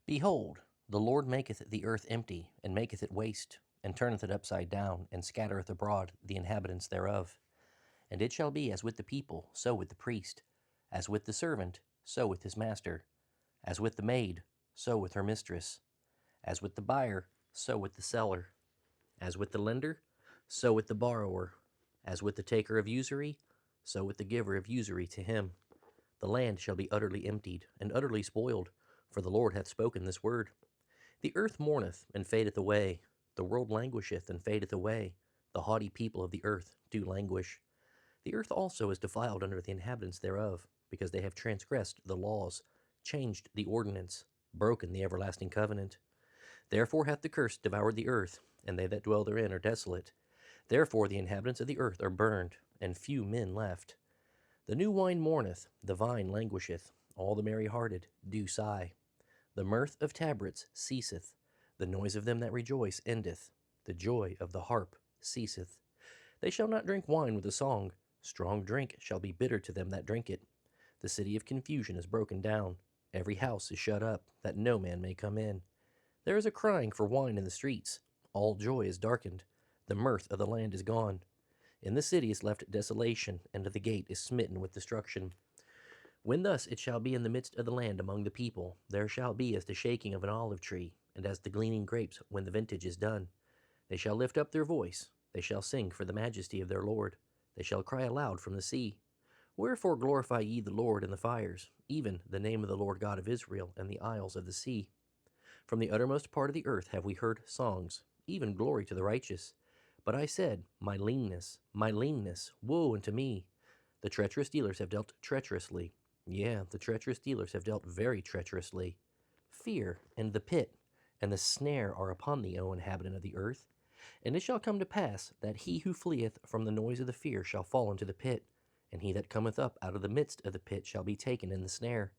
Behold, the Lord maketh the earth empty, and maketh it waste, and turneth it upside down, and scattereth abroad the inhabitants thereof. And it shall be as with the people, so with the priest, as with the servant, so with his master, as with the maid, so with her mistress, as with the buyer, so with the seller, as with the lender, so with the borrower, as with the taker of usury, so with the giver of usury to him. The land shall be utterly emptied, and utterly spoiled, for the Lord hath spoken this word. The earth mourneth, and fadeth away. The world languisheth, and fadeth away. The haughty people of the earth do languish. The earth also is defiled under the inhabitants thereof, because they have transgressed the laws, changed the ordinance, broken the everlasting covenant. Therefore hath the curse devoured the earth, and they that dwell therein are desolate. Therefore the inhabitants of the earth are burned, and few men left. The new wine mourneth, the vine languisheth, all the merry-hearted do sigh. The mirth of tabrets ceaseth, the noise of them that rejoice endeth, the joy of the harp ceaseth. They shall not drink wine with a song, strong drink shall be bitter to them that drink it. The city of confusion is broken down, every house is shut up, that no man may come in. There is a crying for wine in the streets, all joy is darkened, the mirth of the land is gone. In the city is left desolation, and the gate is smitten with destruction. When thus it shall be in the midst of the land among the people, there shall be as the shaking of an olive tree, and as the gleaning grapes when the vintage is done. They shall lift up their voice, they shall sing for the majesty of their Lord, they shall cry aloud from the sea. Wherefore glorify ye the Lord in the fires, even the name of the Lord God of Israel in the isles of the sea. From the uttermost part of the earth have we heard songs, even glory to the righteous. But I said, my leanness, woe unto me! The treacherous dealers have dealt treacherously. Yeah, the treacherous dealers have dealt very treacherously. Fear and the pit and the snare are upon thee, O inhabitant of the earth. And it shall come to pass that he who fleeth from the noise of the fear shall fall into the pit, and he that cometh up out of the midst of the pit shall be taken in the snare.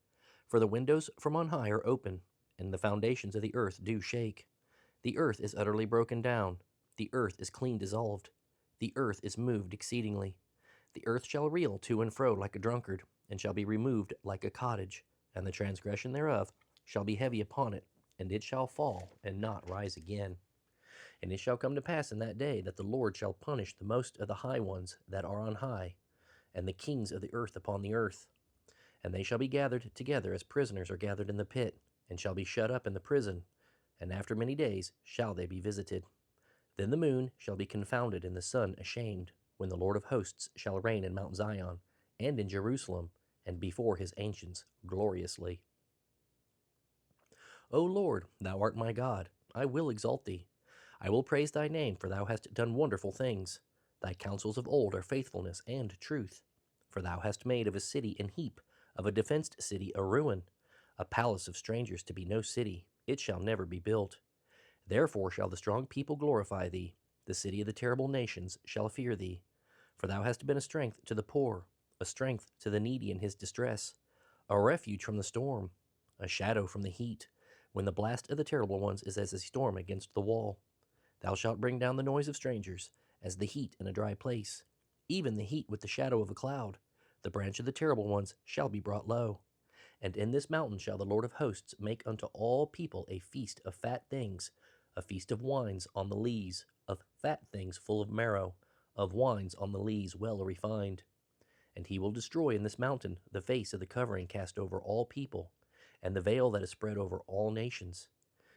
For the windows from on high are open, and the foundations of the earth do shake. The earth is utterly broken down, the earth is clean dissolved, the earth is moved exceedingly. The earth shall reel to and fro like a drunkard, and shall be removed like a cottage, and the transgression thereof shall be heavy upon it, and it shall fall and not rise again. And it shall come to pass in that day that the Lord shall punish the most of the high ones that are on high, and the kings of the earth upon the earth. And they shall be gathered together as prisoners are gathered in the pit, and shall be shut up in the prison, and after many days shall they be visited. Then the moon shall be confounded, and the sun ashamed, when the Lord of hosts shall reign in Mount Zion, and in Jerusalem, and before his ancients gloriously. O Lord, thou art my God, I will exalt thee. I will praise thy name, for thou hast done wonderful things. Thy counsels of old are faithfulness and truth. For thou hast made of a city an heap, of a defenced city a ruin, a palace of strangers to be no city, it shall never be built. Therefore shall the strong people glorify thee, the city of the terrible nations shall fear thee. For thou hast been a strength to the poor, a strength to the needy in his distress, a refuge from the storm, a shadow from the heat, when the blast of the terrible ones is as a storm against the wall. Thou shalt bring down the noise of strangers, as the heat in a dry place, even the heat with the shadow of a cloud. The branch of the terrible ones shall be brought low. And in this mountain shall the Lord of hosts make unto all people a feast of fat things, a feast of wines on the lees, of fat things full of marrow, of wines on the lees well refined. And he will destroy in this mountain the face of the covering cast over all people, and the veil that is spread over all nations.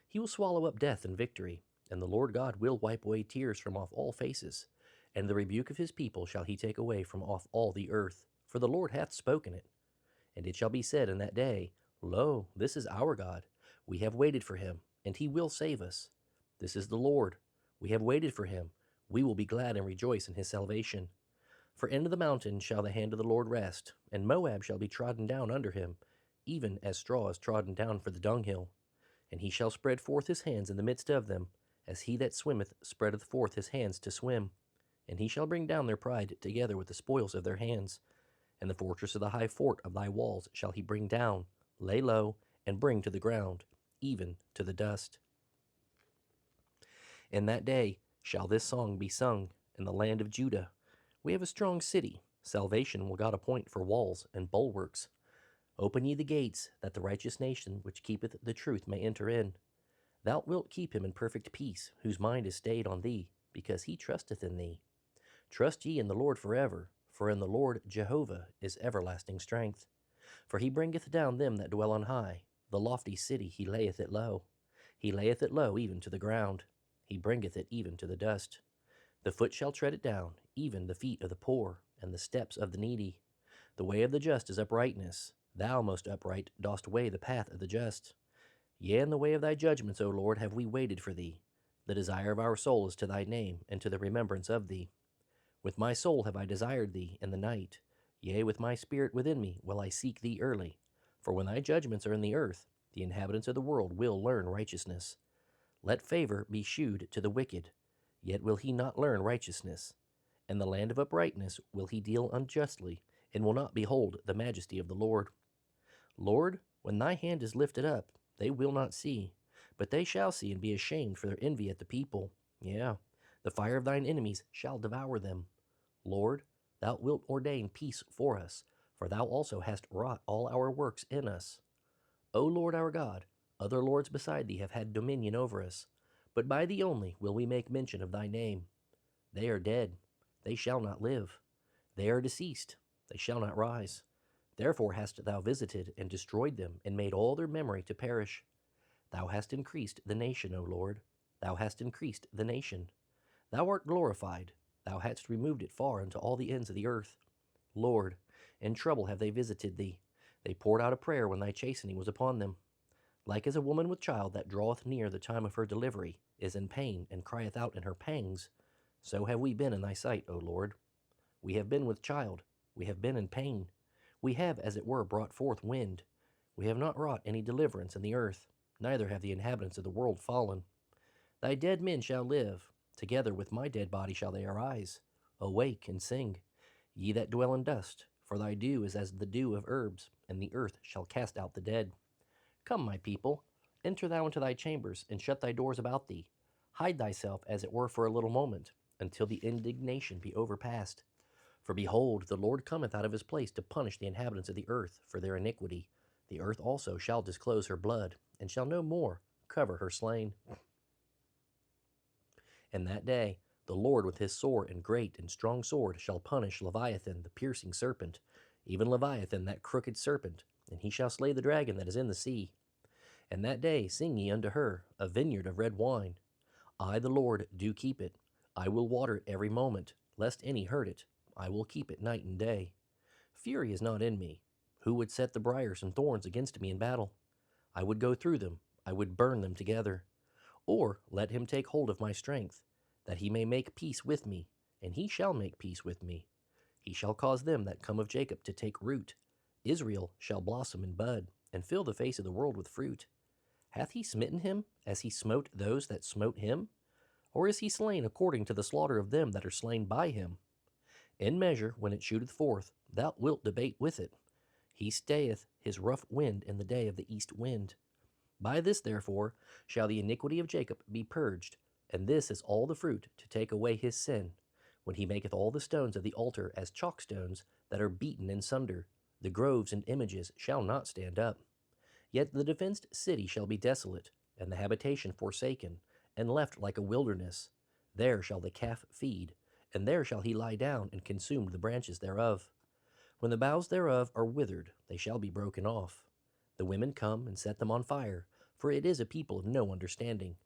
He will swallow up death in victory, and the Lord God will wipe away tears from off all faces, and the rebuke of his people shall he take away from off all the earth, for the Lord hath spoken it. And it shall be said in that day, Lo, this is our God. We have waited for him, and he will save us. This is the Lord. We have waited for him. We will be glad and rejoice in his salvation. For into the mountain shall the hand of the Lord rest, and Moab shall be trodden down under him, even as straw is trodden down for the dunghill. And he shall spread forth his hands in the midst of them, as he that swimmeth spreadeth forth his hands to swim. And he shall bring down their pride together with the spoils of their hands. And the fortress of the high fort of thy walls shall he bring down, lay low, and bring to the ground, even to the dust. In that day shall this song be sung in the land of Judah. We have a strong city. Salvation will God appoint for walls and bulwarks. Open ye the gates, that the righteous nation which keepeth the truth may enter in. Thou wilt keep him in perfect peace, whose mind is stayed on thee, because he trusteth in thee. Trust ye in the Lord forever, for in the Lord Jehovah is everlasting strength. For he bringeth down them that dwell on high, the lofty city he layeth it low. He layeth it low even to the ground. He bringeth it even to the dust. The foot shall tread it down, even the feet of the poor, and the steps of the needy. The way of the just is uprightness. Thou, most upright, dost weigh the path of the just. Yea, in the way of thy judgments, O Lord, have we waited for thee. The desire of our soul is to thy name, and to the remembrance of thee. With my soul have I desired thee in the night. Yea, with my spirit within me will I seek thee early. For when thy judgments are in the earth, the inhabitants of the world will learn righteousness. Let favor be shewed to the wicked, yet will he not learn righteousness. In the land of uprightness will he deal unjustly, and will not behold the majesty of the Lord. Lord, when thy hand is lifted up, they will not see, but they shall see and be ashamed for their envy at the people. Yeah, the fire of thine enemies shall devour them. Lord, thou wilt ordain peace for us, for thou also hast wrought all our works in us. O Lord our God, other lords beside thee have had dominion over us, but by thee only will we make mention of thy name. They are dead, they shall not live. They are deceased, they shall not rise. Therefore hast thou visited and destroyed them, and made all their memory to perish. Thou hast increased the nation, O Lord. Thou hast increased the nation. Thou art glorified. Thou hadst removed it far unto all the ends of the earth. Lord, in trouble have they visited thee. They poured out a prayer when thy chastening was upon them. Like as a woman with child that draweth near the time of her delivery, is in pain, and crieth out in her pangs, so have we been in thy sight, O Lord. We have been with child, we have been in pain. We have, as it were, brought forth wind. We have not wrought any deliverance in the earth, neither have the inhabitants of the world fallen. Thy dead men shall live, together with my dead body shall they arise. Awake and sing, ye that dwell in dust, for thy dew is as the dew of herbs, and the earth shall cast out the dead. Come, my people, enter thou into thy chambers, and shut thy doors about thee. Hide thyself, as it were, for a little moment, until the indignation be overpast. For behold, the Lord cometh out of his place to punish the inhabitants of the earth for their iniquity. The earth also shall disclose her blood, and shall no more cover her slain. In that day the Lord with his sore and great and strong sword shall punish Leviathan the piercing serpent, even Leviathan that crooked serpent, and he shall slay the dragon that is in the sea. And that day sing ye unto her a vineyard of red wine. I the Lord do keep it. I will water it every moment, lest any hurt it. I will keep it night and day. Fury is not in me. Who would set the briars and thorns against me in battle? I would go through them, I would burn them together. Or let him take hold of my strength, that he may make peace with me, and he shall make peace with me. He shall cause them that come of Jacob to take root. Israel shall blossom and bud, and fill the face of the world with fruit. Hath he smitten him, as he smote those that smote him? Or is he slain according to the slaughter of them that are slain by him? In measure, when it shooteth forth, thou wilt debate with it. He stayeth his rough wind in the day of the east wind. By this, therefore, shall the iniquity of Jacob be purged, and this is all the fruit to take away his sin, when he maketh all the stones of the altar as chalk stones that are beaten in sunder. The groves and images shall not stand up. Yet the defenced city shall be desolate, and the habitation forsaken, and left like a wilderness. There shall the calf feed, and there shall he lie down and consume the branches thereof. When the boughs thereof are withered, they shall be broken off. The women come and set them on fire, for it is a people of no understanding.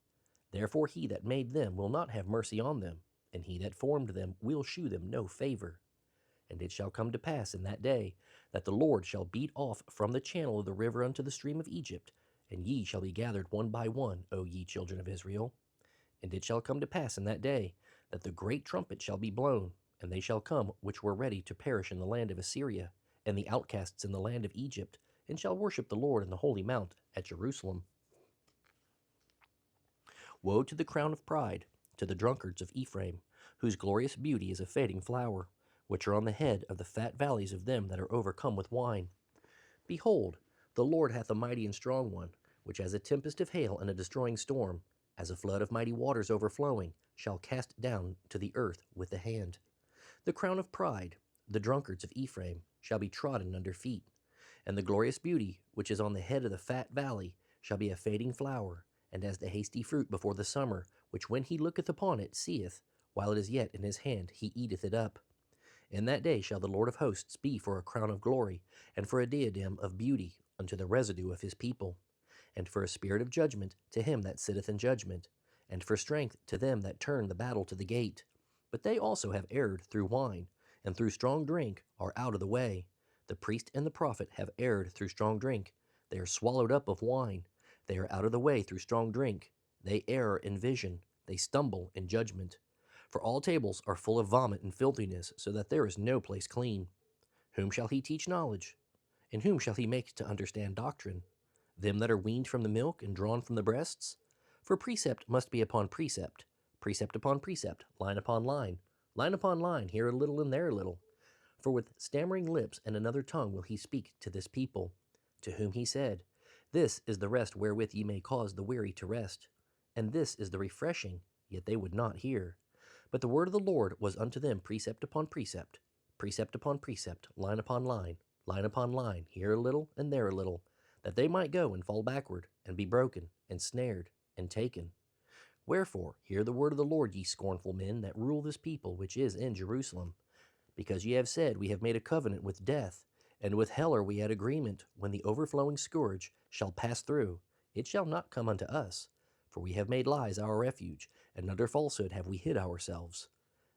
Therefore he that made them will not have mercy on them, and he that formed them will shew them no favor. And it shall come to pass in that day, that the Lord shall beat off from the channel of the river unto the stream of Egypt, and ye shall be gathered one by one, O ye children of Israel. And it shall come to pass in that day, that the great trumpet shall be blown, and they shall come which were ready to perish in the land of Assyria, and the outcasts in the land of Egypt, and shall worship the Lord in the holy mount at Jerusalem. Woe to the crown of pride, to the drunkards of Ephraim, whose glorious beauty is a fading flower, which are on the head of the fat valleys of them that are overcome with wine. Behold, the Lord hath a mighty and strong one, which as a tempest of hail and a destroying storm, as a flood of mighty waters overflowing, shall cast down to the earth with the hand. The crown of pride, the drunkards of Ephraim, shall be trodden under feet, And the glorious beauty which is on the head of the fat valley shall be a fading flower, and as the hasty fruit before the summer, which when he looketh upon it seeth, while it is yet in his hand, he eateth it up. In that day shall the Lord of hosts be for a crown of glory, and for a diadem of beauty unto the residue of his people, and for a spirit of judgment to him that sitteth in judgment, and for strength to them that turn the battle to the gate. But they also have erred through wine, and through strong drink are out of the way. The priest and the prophet have erred through strong drink. They are swallowed up of wine. They are out of the way through strong drink. They err in vision. They stumble in judgment. For all tables are full of vomit and filthiness, so that there is no place clean. Whom shall he teach knowledge? And whom shall he make to understand doctrine? Them that are weaned from the milk and drawn from the breasts? For precept must be upon precept, precept upon precept, line upon line, here a little and there a little. For with stammering lips and another tongue will he speak to this people, to whom he said, This is the rest wherewith ye may cause the weary to rest, and this is the refreshing, yet they would not hear. But the word of the Lord was unto them precept upon precept, precept upon precept, line upon line, here a little and there a little, that they might go and fall backward, and be broken, and snared, and taken. Wherefore, hear the word of the Lord, ye scornful men that rule this people which is in Jerusalem. Because ye have said, We have made a covenant with death, and with hell are we at agreement, when the overflowing scourge shall pass through, it shall not come unto us. For we have made lies our refuge, and under falsehood have we hid ourselves.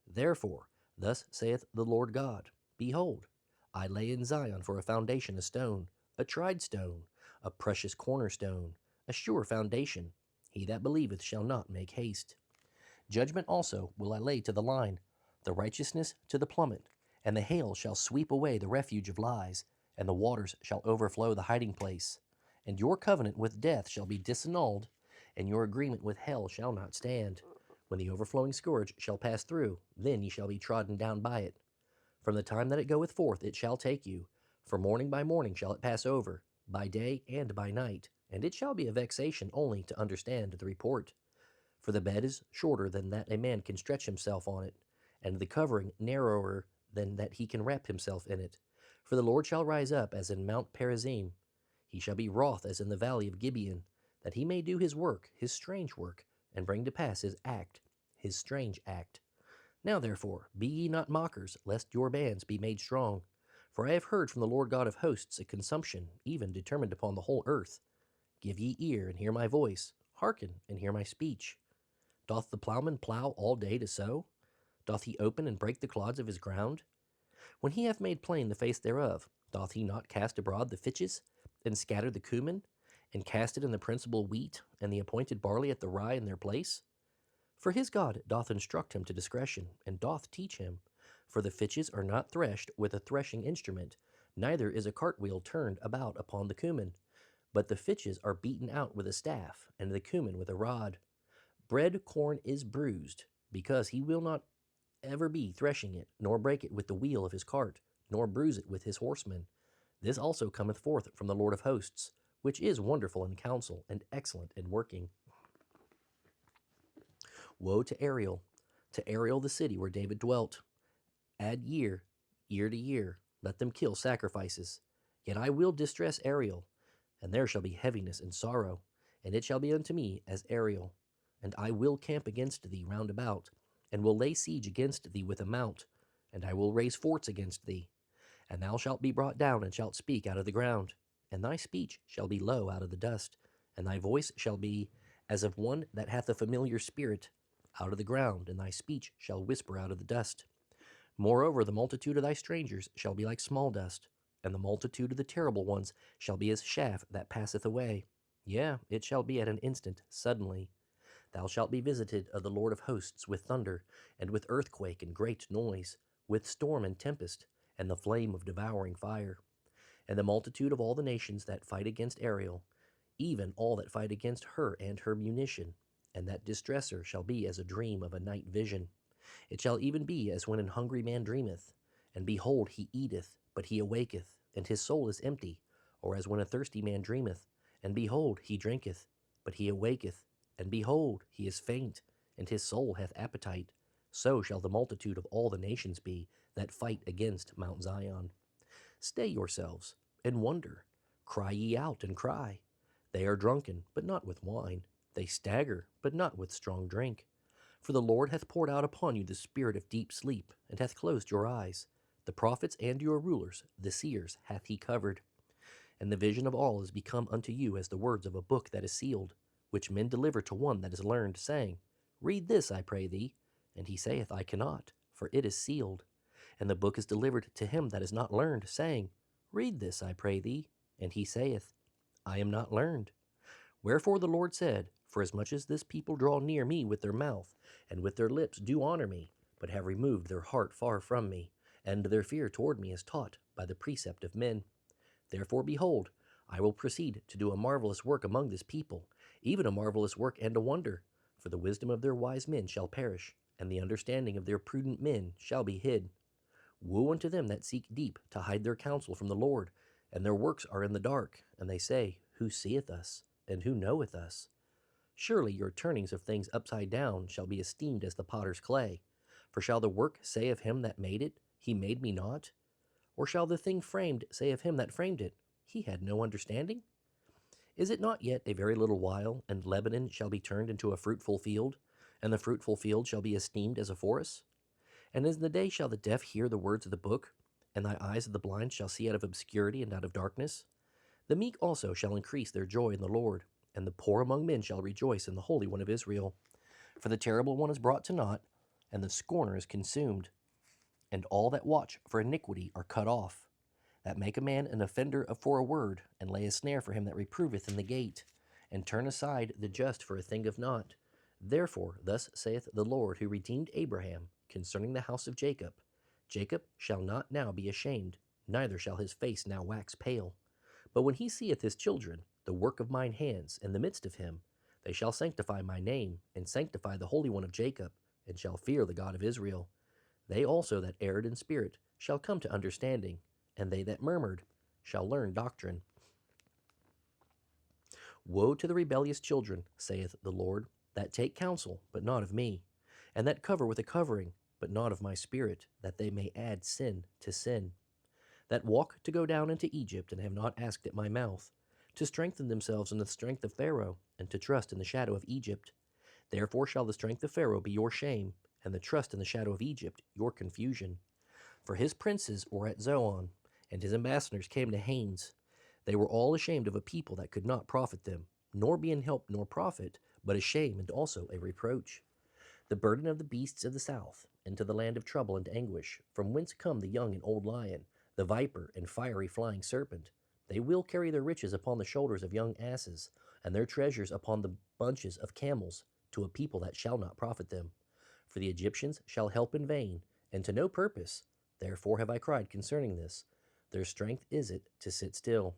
Therefore, thus saith the Lord God, Behold, I lay in Zion for a foundation a stone, a tried stone, a precious cornerstone, a sure foundation. He that believeth shall not make haste. Judgment also will I lay to the line, the righteousness to the plummet, and the hail shall sweep away the refuge of lies, and the waters shall overflow the hiding place. And your covenant with death shall be disannulled, and your agreement with hell shall not stand. When the overflowing scourge shall pass through, then ye shall be trodden down by it. From the time that it goeth forth it shall take you, for morning by morning shall it pass over, by day and by night, and it shall be a vexation only to understand the report. For the bed is shorter than that a man can stretch himself on it, and the covering narrower than that he can wrap himself in it. For the Lord shall rise up as in Mount Perazim. He shall be wroth as in the valley of Gibeon, that he may do his work, his strange work, and bring to pass his act, his strange act. Now therefore, be ye not mockers, lest your bands be made strong. For I have heard from the Lord God of hosts a consumption, even determined upon the whole earth. Give ye ear, and hear my voice. Hearken, and hear my speech. Doth the plowman plow all day to sow? Doth he open and break the clods of his ground? When he hath made plain the face thereof, doth he not cast abroad the fitches, and scatter the cumin, and cast it in the principal wheat, and the appointed barley at the rye in their place? For his God doth instruct him to discretion, and doth teach him. For the fitches are not threshed with a threshing instrument, neither is a cartwheel turned about upon the cumin, but the fitches are beaten out with a staff, and the cumin with a rod. Bread corn is bruised, because he will not ever be threshing it, nor break it with the wheel of his cart, nor bruise it with his horsemen. This also cometh forth from the Lord of hosts, which is wonderful in counsel, and excellent in working. Woe to Ariel the city where David dwelt. Add year to year, let them kill sacrifices. Yet I will distress Ariel, and there shall be heaviness and sorrow, and it shall be unto me as Ariel. And I will camp against thee round about, and will lay siege against thee with a mount, and I will raise forts against thee. And thou shalt be brought down, and shalt speak out of the ground, and thy speech shall be low out of the dust, and thy voice shall be as of one that hath a familiar spirit, out of the ground, and thy speech shall whisper out of the dust. Moreover, the multitude of thy strangers shall be like small dust, and the multitude of the terrible ones shall be as chaff that passeth away. Yea, it shall be at an instant, suddenly. Thou shalt be visited of the Lord of hosts with thunder, and with earthquake and great noise, with storm and tempest, and the flame of devouring fire. And the multitude of all the nations that fight against Ariel, even all that fight against her and her munition, and that distresser shall be as a dream of a night vision. It shall even be as when an hungry man dreameth, and behold, he eateth, but he awaketh, and his soul is empty, or as when a thirsty man dreameth, and behold, he drinketh, but he awaketh, and behold, he is faint, and his soul hath appetite. So shall the multitude of all the nations be that fight against Mount Zion. Stay yourselves, and wonder. Cry ye out and cry. They are drunken, but not with wine. They stagger, but not with strong drink. For the Lord hath poured out upon you the spirit of deep sleep, and hath closed your eyes. The prophets and your rulers, the seers, hath he covered. And the vision of all is become unto you as the words of a book that is sealed, which men deliver to one that is learned, saying, Read this, I pray thee. And he saith, I cannot, for it is sealed. And the book is delivered to him that is not learned, saying, Read this, I pray thee. And he saith, I am not learned. Wherefore the Lord said, Forasmuch as this people draw near me with their mouth, and with their lips do honor me, but have removed their heart far from me, and their fear toward me is taught by the precept of men. Therefore, behold, I will proceed to do a marvelous work among this people, even a marvelous work and a wonder. For the wisdom of their wise men shall perish, and the understanding of their prudent men shall be hid. Woe unto them that seek deep to hide their counsel from the Lord, and their works are in the dark, and they say, Who seeth us, and who knoweth us? Surely your turnings of things upside down shall be esteemed as the potter's clay. For shall the work say of him that made it, He made me not? Or shall the thing framed say of him that framed it, He had no understanding? Is it not yet a very little while, and Lebanon shall be turned into a fruitful field, and the fruitful field shall be esteemed as a forest? And in the day shall the deaf hear the words of the book, and thy eyes of the blind shall see out of obscurity and out of darkness? The meek also shall increase their joy in the Lord, and the poor among men shall rejoice in the Holy One of Israel. For the terrible one is brought to naught, and the scorner is consumed, and all that watch for iniquity are cut off, that make a man an offender for a word, and lay a snare for him that reproveth in the gate, and turn aside the just for a thing of naught. Therefore thus saith the Lord, who redeemed Abraham, concerning the house of Jacob, Jacob shall not now be ashamed, neither shall his face now wax pale. But when he seeth his children, the work of mine hands, in the midst of him, they shall sanctify my name, and sanctify the Holy One of Jacob, and shall fear the God of Israel. They also that erred in spirit shall come to understanding, and they that murmured shall learn doctrine. Woe to the rebellious children, saith the Lord, that take counsel, but not of me, and that cover with a covering, but not of my spirit, that they may add sin to sin, that walk to go down into Egypt, and have not asked at my mouth, to strengthen themselves in the strength of Pharaoh, and to trust in the shadow of Egypt. Therefore shall the strength of Pharaoh be your shame, and the trust in the shadow of Egypt your confusion. For his princes were at Zoan, and his ambassadors came to Hanes. They were all ashamed of a people that could not profit them, nor be an help nor profit, but a shame and also a reproach. The burden of the beasts of the south, into the land of trouble and anguish, from whence come the young and old lion, the viper and fiery flying serpent. They will carry their riches upon the shoulders of young asses, and their treasures upon the bunches of camels, to a people that shall not profit them. For the Egyptians shall help in vain, and to no purpose. Therefore have I cried concerning this. Their strength is it to sit still.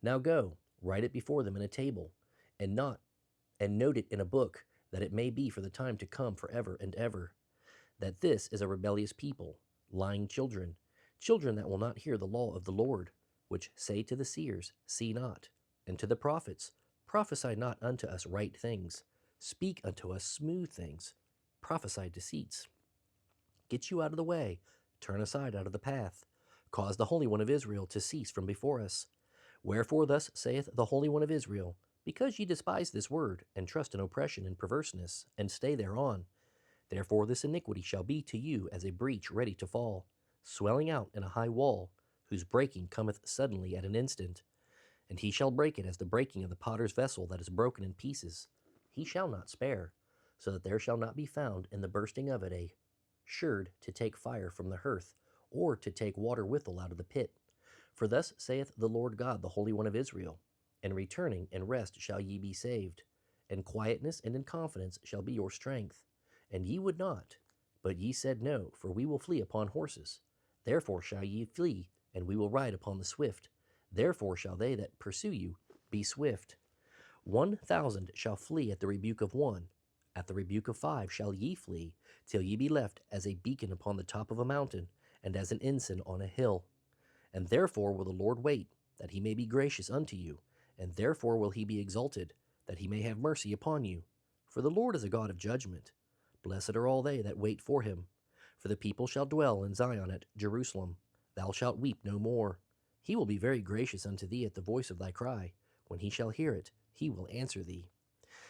Now go, write it before them in a table, and note it in a book, that it may be for the time to come forever and ever. That this is a rebellious people, lying children, children that will not hear the law of the Lord, which say to the seers, See not, and to the prophets, Prophesy not unto us right things, speak unto us smooth things, prophesy deceits. Get you out of the way, turn aside out of the path, cause the Holy One of Israel to cease from before us. Wherefore thus saith the Holy One of Israel, Because ye despise this word, and trust in oppression and perverseness, and stay thereon, therefore this iniquity shall be to you as a breach ready to fall, swelling out in a high wall, whose breaking cometh suddenly at an instant. And he shall break it as the breaking of the potter's vessel that is broken in pieces. He shall not spare, so that there shall not be found in the bursting of it a sherd to take fire from the hearth, or to take water withal out of the pit. For thus saith the Lord God, the Holy One of Israel, In returning and rest shall ye be saved, and quietness and in confidence shall be your strength. And ye would not, but ye said, No, for we will flee upon horses. Therefore shall ye flee, and we will ride upon the swift. Therefore shall they that pursue you be swift. 1,000 shall flee at the rebuke of one. At the rebuke of 5 shall ye flee, till ye be left as a beacon upon the top of a mountain, and as an ensign on a hill. And therefore will the Lord wait, that he may be gracious unto you, and therefore will he be exalted, that he may have mercy upon you. For the Lord is a God of judgment. Blessed are all they that wait for him. For the people shall dwell in Zion at Jerusalem. Thou shalt weep no more. He will be very gracious unto thee at the voice of thy cry. When he shall hear it, he will answer thee.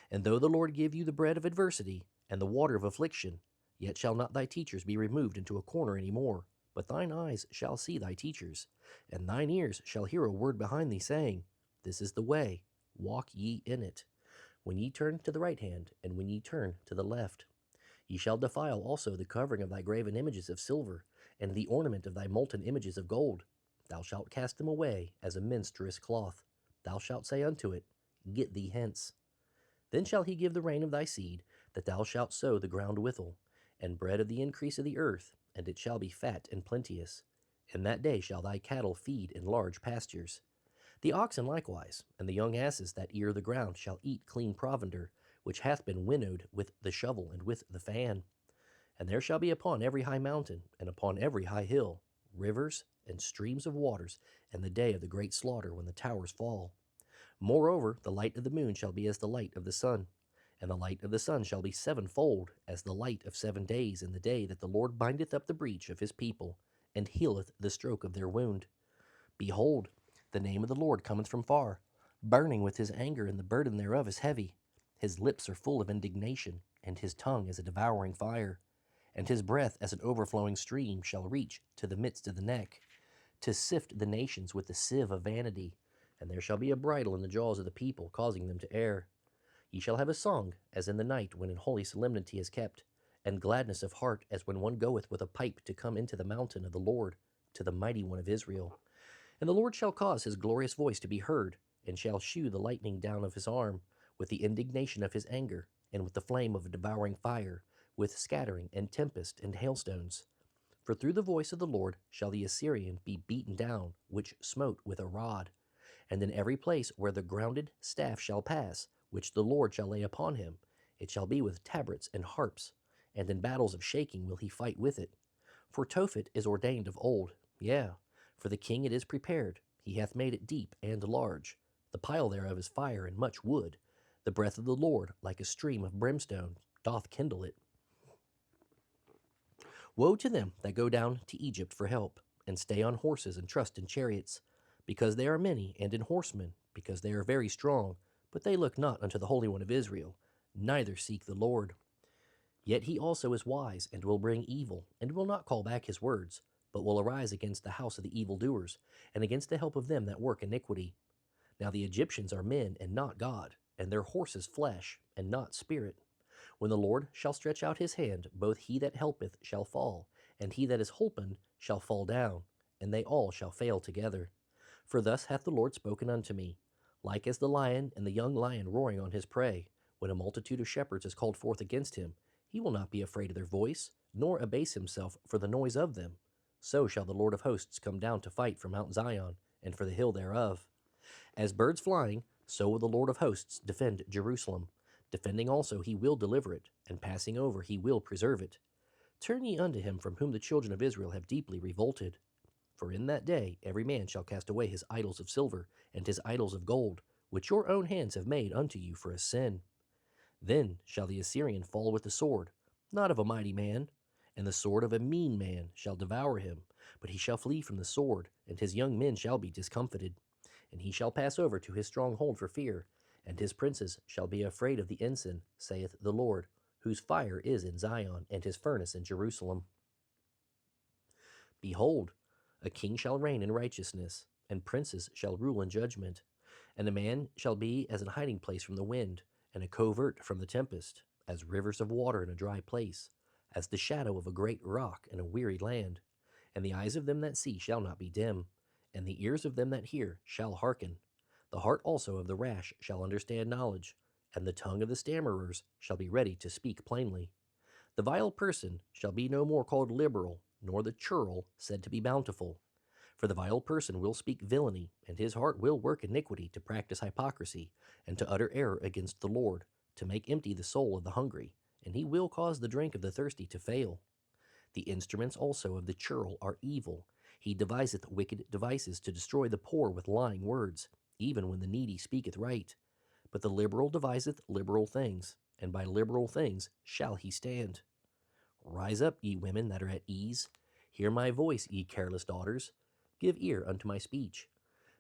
And though the Lord give you the bread of adversity and the water of affliction, yet shall not thy teachers be removed into a corner any more, but thine eyes shall see thy teachers, and thine ears shall hear a word behind thee, saying, This is the way, walk ye in it. When ye turn to the right hand, and when ye turn to the left. Ye shall defile also the covering of thy graven images of silver, and the ornament of thy molten images of gold. Thou shalt cast them away as a minstrous cloth. Thou shalt say unto it, Get thee hence. Then shall he give the rain of thy seed, that thou shalt sow the ground withal, and bread of the increase of the earth, and it shall be fat and plenteous. In that day shall thy cattle feed in large pastures. The oxen likewise, and the young asses that ear the ground shall eat clean provender, which hath been winnowed with the shovel and with the fan. And there shall be upon every high mountain, and upon every high hill, rivers and streams of waters, in the day of the great slaughter, when the towers fall. Moreover, the light of the moon shall be as the light of the sun, and the light of the sun shall be sevenfold as the light of 7 days in the day that the Lord bindeth up the breach of his people, and healeth the stroke of their wound. Behold, the name of the Lord cometh from far, burning with his anger, and the burden thereof is heavy. His lips are full of indignation, and his tongue is a devouring fire, and his breath as an overflowing stream shall reach to the midst of the neck, to sift the nations with the sieve of vanity. And there shall be a bridle in the jaws of the people, causing them to err. Ye shall have a song, as in the night when in holy solemnity is kept, and gladness of heart, as when one goeth with a pipe to come into the mountain of the Lord, to the mighty one of Israel. And the Lord shall cause his glorious voice to be heard, and shall shew the lightning down of his arm, with the indignation of his anger, and with the flame of a devouring fire, with scattering and tempest and hailstones. For through the voice of the Lord shall the Assyrian be beaten down, which smote with a rod. And in every place where the grounded staff shall pass, which the Lord shall lay upon him, it shall be with tabrets and harps, and in battles of shaking will he fight with it. For Tophet is ordained of old, yea, for the king it is prepared, he hath made it deep and large. The pile thereof is fire and much wood. The breath of the Lord, like a stream of brimstone, doth kindle it. Woe to them that go down to Egypt for help, and stay on horses and trust in chariots, because they are many, and in horsemen, because they are very strong, but they look not unto the Holy One of Israel, neither seek the Lord. Yet he also is wise, and will bring evil, and will not call back his words, but will arise against the house of the evildoers, and against the help of them that work iniquity. Now the Egyptians are men, and not God, and their horses flesh, and not spirit. When the Lord shall stretch out his hand, both he that helpeth shall fall, and he that is holpen shall fall down, and they all shall fail together. For thus hath the Lord spoken unto me, like as the lion and the young lion roaring on his prey, when a multitude of shepherds is called forth against him, he will not be afraid of their voice, nor abase himself for the noise of them. So shall the Lord of hosts come down to fight for Mount Zion, and for the hill thereof. As birds flying, so will the Lord of hosts defend Jerusalem. Defending also he will deliver it, and passing over he will preserve it. Turn ye unto him from whom the children of Israel have deeply revolted. For in that day every man shall cast away his idols of silver, and his idols of gold, which your own hands have made unto you for a sin. Then shall the Assyrian fall with the sword, not of a mighty man, and the sword of a mean man shall devour him, but he shall flee from the sword, and his young men shall be discomfited. And he shall pass over to his stronghold for fear, and his princes shall be afraid of the ensign, saith the Lord, whose fire is in Zion, and his furnace in Jerusalem. Behold, a king shall reign in righteousness, and princes shall rule in judgment. And a man shall be as an hiding place from the wind, and a covert from the tempest, as rivers of water in a dry place, as the shadow of a great rock in a weary land. And the eyes of them that see shall not be dim, and the ears of them that hear shall hearken. The heart also of the rash shall understand knowledge, and the tongue of the stammerers shall be ready to speak plainly. The vile person shall be no more called liberal, nor the churl said to be bountiful. For the vile person will speak villainy, and his heart will work iniquity, to practice hypocrisy, and to utter error against the Lord, to make empty the soul of the hungry, and he will cause the drink of the thirsty to fail. The instruments also of the churl are evil. He deviseth wicked devices to destroy the poor with lying words, even when the needy speaketh right. But the liberal deviseth liberal things, and by liberal things shall he stand. Rise up, ye women that are at ease. Hear my voice, ye careless daughters. Give ear unto my speech.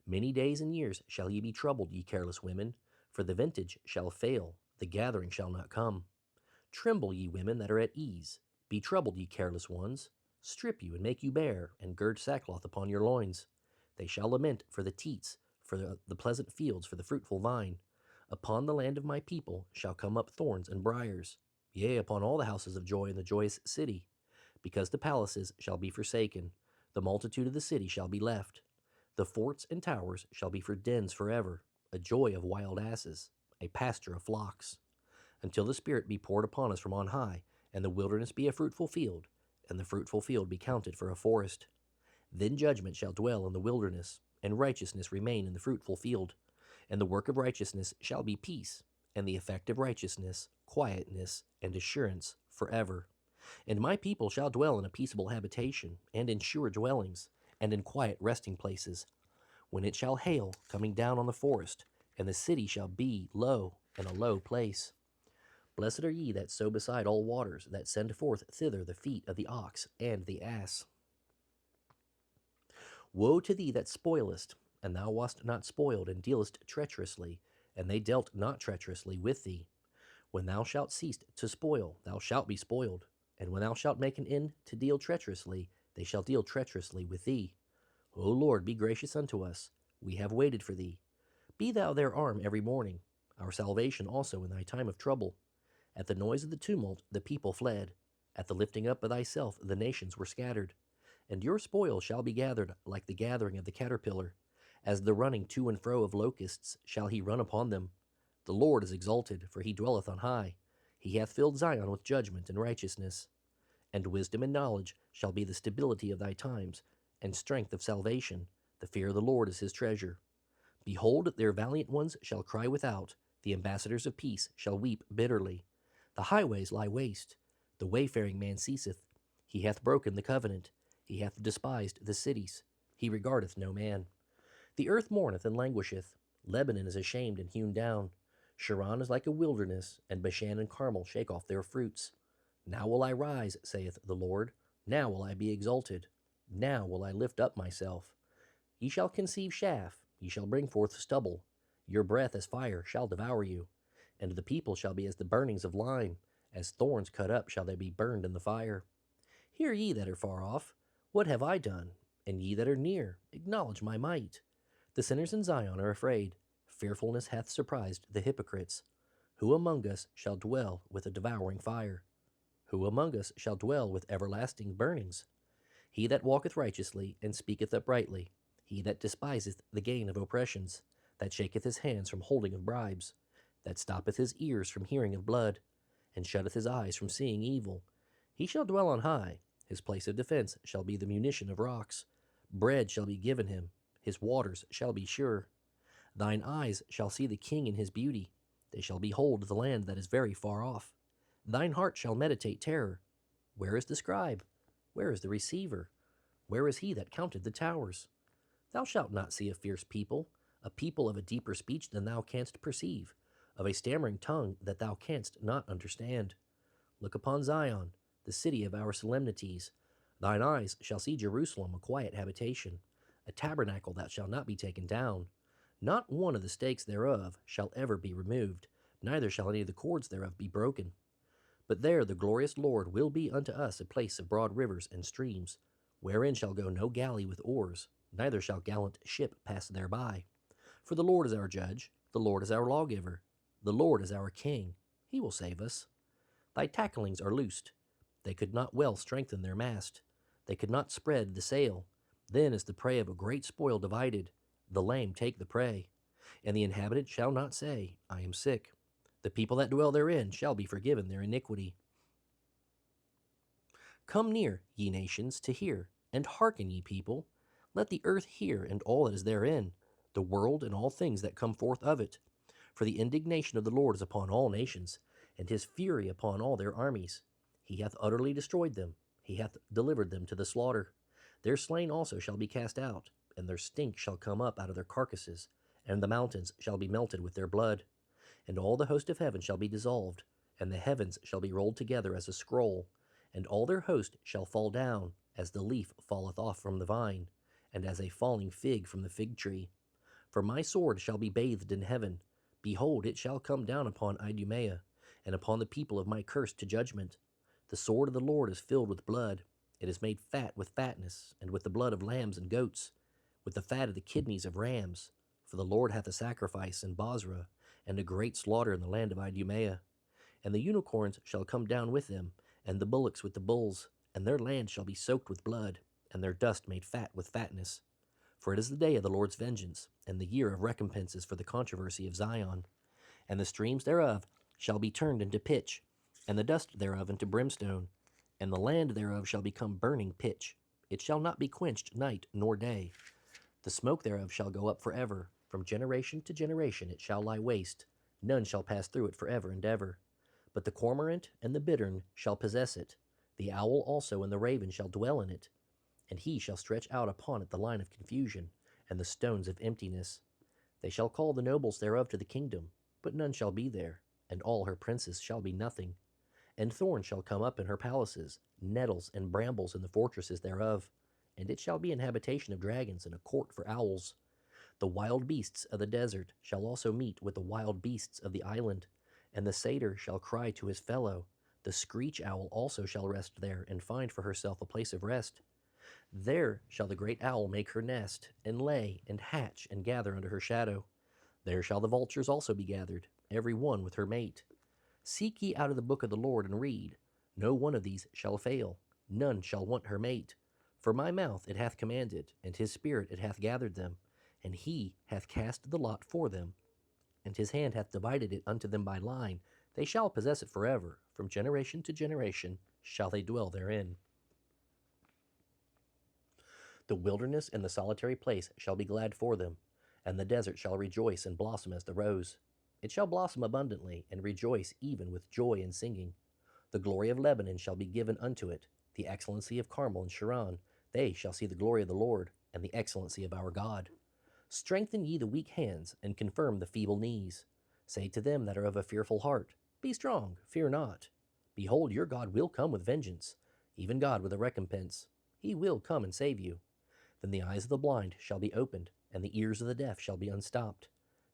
Many days and years shall ye be troubled, ye careless women, for the vintage shall fail, the gathering shall not come. Tremble, ye women that are at ease. Be troubled, ye careless ones. Strip you and make you bare, and gird sackcloth upon your loins. They shall lament for the teats, for the pleasant fields, for the fruitful vine. Upon the land of my people shall come up thorns and briers, yea, upon all the houses of joy in the joyous city. Because the palaces shall be forsaken, the multitude of the city shall be left. The forts and towers shall be for dens forever, a joy of wild asses, a pasture of flocks, until the Spirit be poured upon us from on high, and the wilderness be a fruitful field, and the fruitful field be counted for a forest. Then judgment shall dwell in the wilderness, and righteousness remain in the fruitful field. And the work of righteousness shall be peace, and the effect of righteousness, quietness, and assurance forever. And my people shall dwell in a peaceable habitation, and in sure dwellings, and in quiet resting places. When it shall hail, coming down on the forest, and the city shall be low, in a low place. Blessed are ye that sow beside all waters, that send forth thither the feet of the ox and the ass. Woe to thee that spoilest, and thou wast not spoiled, and dealest treacherously, and they dealt not treacherously with thee. When thou shalt cease to spoil, thou shalt be spoiled. And when thou shalt make an end to deal treacherously, they shall deal treacherously with thee. O Lord, be gracious unto us. We have waited for thee. Be thou their arm every morning, our salvation also in thy time of trouble. At the noise of the tumult the people fled. At the lifting up of thyself the nations were scattered. And your spoil shall be gathered like the gathering of the caterpillar. As the running to and fro of locusts shall he run upon them. The Lord is exalted, for he dwelleth on high. He hath filled Zion with judgment and righteousness. And wisdom and knowledge shall be the stability of thy times, and strength of salvation. The fear of the Lord is his treasure. Behold, their valiant ones shall cry without. The ambassadors of peace shall weep bitterly. The highways lie waste. The wayfaring man ceaseth. He hath broken the covenant. He hath despised the cities. He regardeth no man. The earth mourneth and languisheth. Lebanon is ashamed and hewn down. Sharon is like a wilderness, and Bashan and Carmel shake off their fruits. Now will I rise, saith the Lord. Now will I be exalted. Now will I lift up myself. Ye shall conceive chaff, ye shall bring forth stubble. Your breath as fire shall devour you. And the people shall be as the burnings of lime. As thorns cut up shall they be burned in the fire. Hear ye that are far off, what have I done? And ye that are near, acknowledge my might. The sinners in Zion are afraid. Fearfulness hath surprised the hypocrites. Who among us shall dwell with a devouring fire? Who among us shall dwell with everlasting burnings? He that walketh righteously, and speaketh uprightly, he that despiseth the gain of oppressions, that shaketh his hands from holding of bribes, that stoppeth his ears from hearing of blood, and shutteth his eyes from seeing evil, he shall dwell on high. His place of defense shall be the munition of rocks. Bread shall be given him, his waters shall be sure. Thine eyes shall see the king in his beauty. They shall behold the land that is very far off. Thine heart shall meditate terror. Where is the scribe? Where is the receiver? Where is he that counted the towers? Thou shalt not see a fierce people, a people of a deeper speech than thou canst perceive, of a stammering tongue that thou canst not understand. Look upon Zion, the city of our solemnities. Thine eyes shall see Jerusalem, a quiet habitation, a tabernacle that shall not be taken down. Not one of the stakes thereof shall ever be removed, neither shall any of the cords thereof be broken. But there the glorious Lord will be unto us a place of broad rivers and streams, wherein shall go no galley with oars, neither shall gallant ship pass thereby. For the Lord is our judge, the Lord is our lawgiver, the Lord is our king. He will save us. Thy tacklings are loosed. They could not well strengthen their mast. They could not spread the sail. Then is the prey of a great spoil divided. The lame take the prey. And the inhabitant shall not say, I am sick. The people that dwell therein shall be forgiven their iniquity. Come near, ye nations, to hear, and hearken, ye people. Let the earth hear, and all that is therein, the world and all things that come forth of it. For the indignation of the Lord is upon all nations, and his fury upon all their armies. He hath utterly destroyed them. He hath delivered them to the slaughter. Their slain also shall be cast out, and their stink shall come up out of their carcasses, and the mountains shall be melted with their blood. And all the host of heaven shall be dissolved, and the heavens shall be rolled together as a scroll, and all their host shall fall down, as the leaf falleth off from the vine, and as a falling fig from the fig tree. For my sword shall be bathed in heaven. Behold, it shall come down upon Idumea, and upon the people of my curse to judgment. The sword of the Lord is filled with blood. It is made fat with fatness, and with the blood of lambs and goats, with the fat of the kidneys of rams. For the Lord hath a sacrifice in Bozrah, and a great slaughter in the land of Idumea. And the unicorns shall come down with them, and the bullocks with the bulls, and their land shall be soaked with blood, and their dust made fat with fatness. For it is the day of the Lord's vengeance, and the year of recompenses for the controversy of Zion. And the streams thereof shall be turned into pitch, and the dust thereof into brimstone, and the land thereof shall become burning pitch. It shall not be quenched night nor day. The smoke thereof shall go up forever. From generation to generation it shall lie waste. None shall pass through it forever and ever. But the cormorant and the bittern shall possess it. The owl also and the raven shall dwell in it. And he shall stretch out upon it the line of confusion, and the stones of emptiness. They shall call the nobles thereof to the kingdom, but none shall be there, and all her princes shall be nothing. And thorns shall come up in her palaces, nettles and brambles in the fortresses thereof. And it shall be an habitation of dragons, and a court for owls. The wild beasts of the desert shall also meet with the wild beasts of the island, and the satyr shall cry to his fellow. The screech owl also shall rest there, and find for herself a place of rest. There shall the great owl make her nest, and lay, and hatch, and gather under her shadow. There shall the vultures also be gathered, every one with her mate. Seek ye out of the book of the Lord, and read. No one of these shall fail, none shall want her mate. For my mouth it hath commanded, and his spirit it hath gathered them, and he hath cast the lot for them, and his hand hath divided it unto them by line. They shall possess it forever, from generation to generation shall they dwell therein. The wilderness and the solitary place shall be glad for them, and the desert shall rejoice and blossom as the rose. It shall blossom abundantly, and rejoice even with joy and singing. The glory of Lebanon shall be given unto it, the excellency of Carmel and Sharon. They shall see the glory of the Lord, and the excellency of our God. Strengthen ye the weak hands, and confirm the feeble knees. Say to them that are of a fearful heart, Be strong, fear not. Behold, your God will come with vengeance, even God with a recompense. He will come and save you. Then the eyes of the blind shall be opened, and the ears of the deaf shall be unstopped.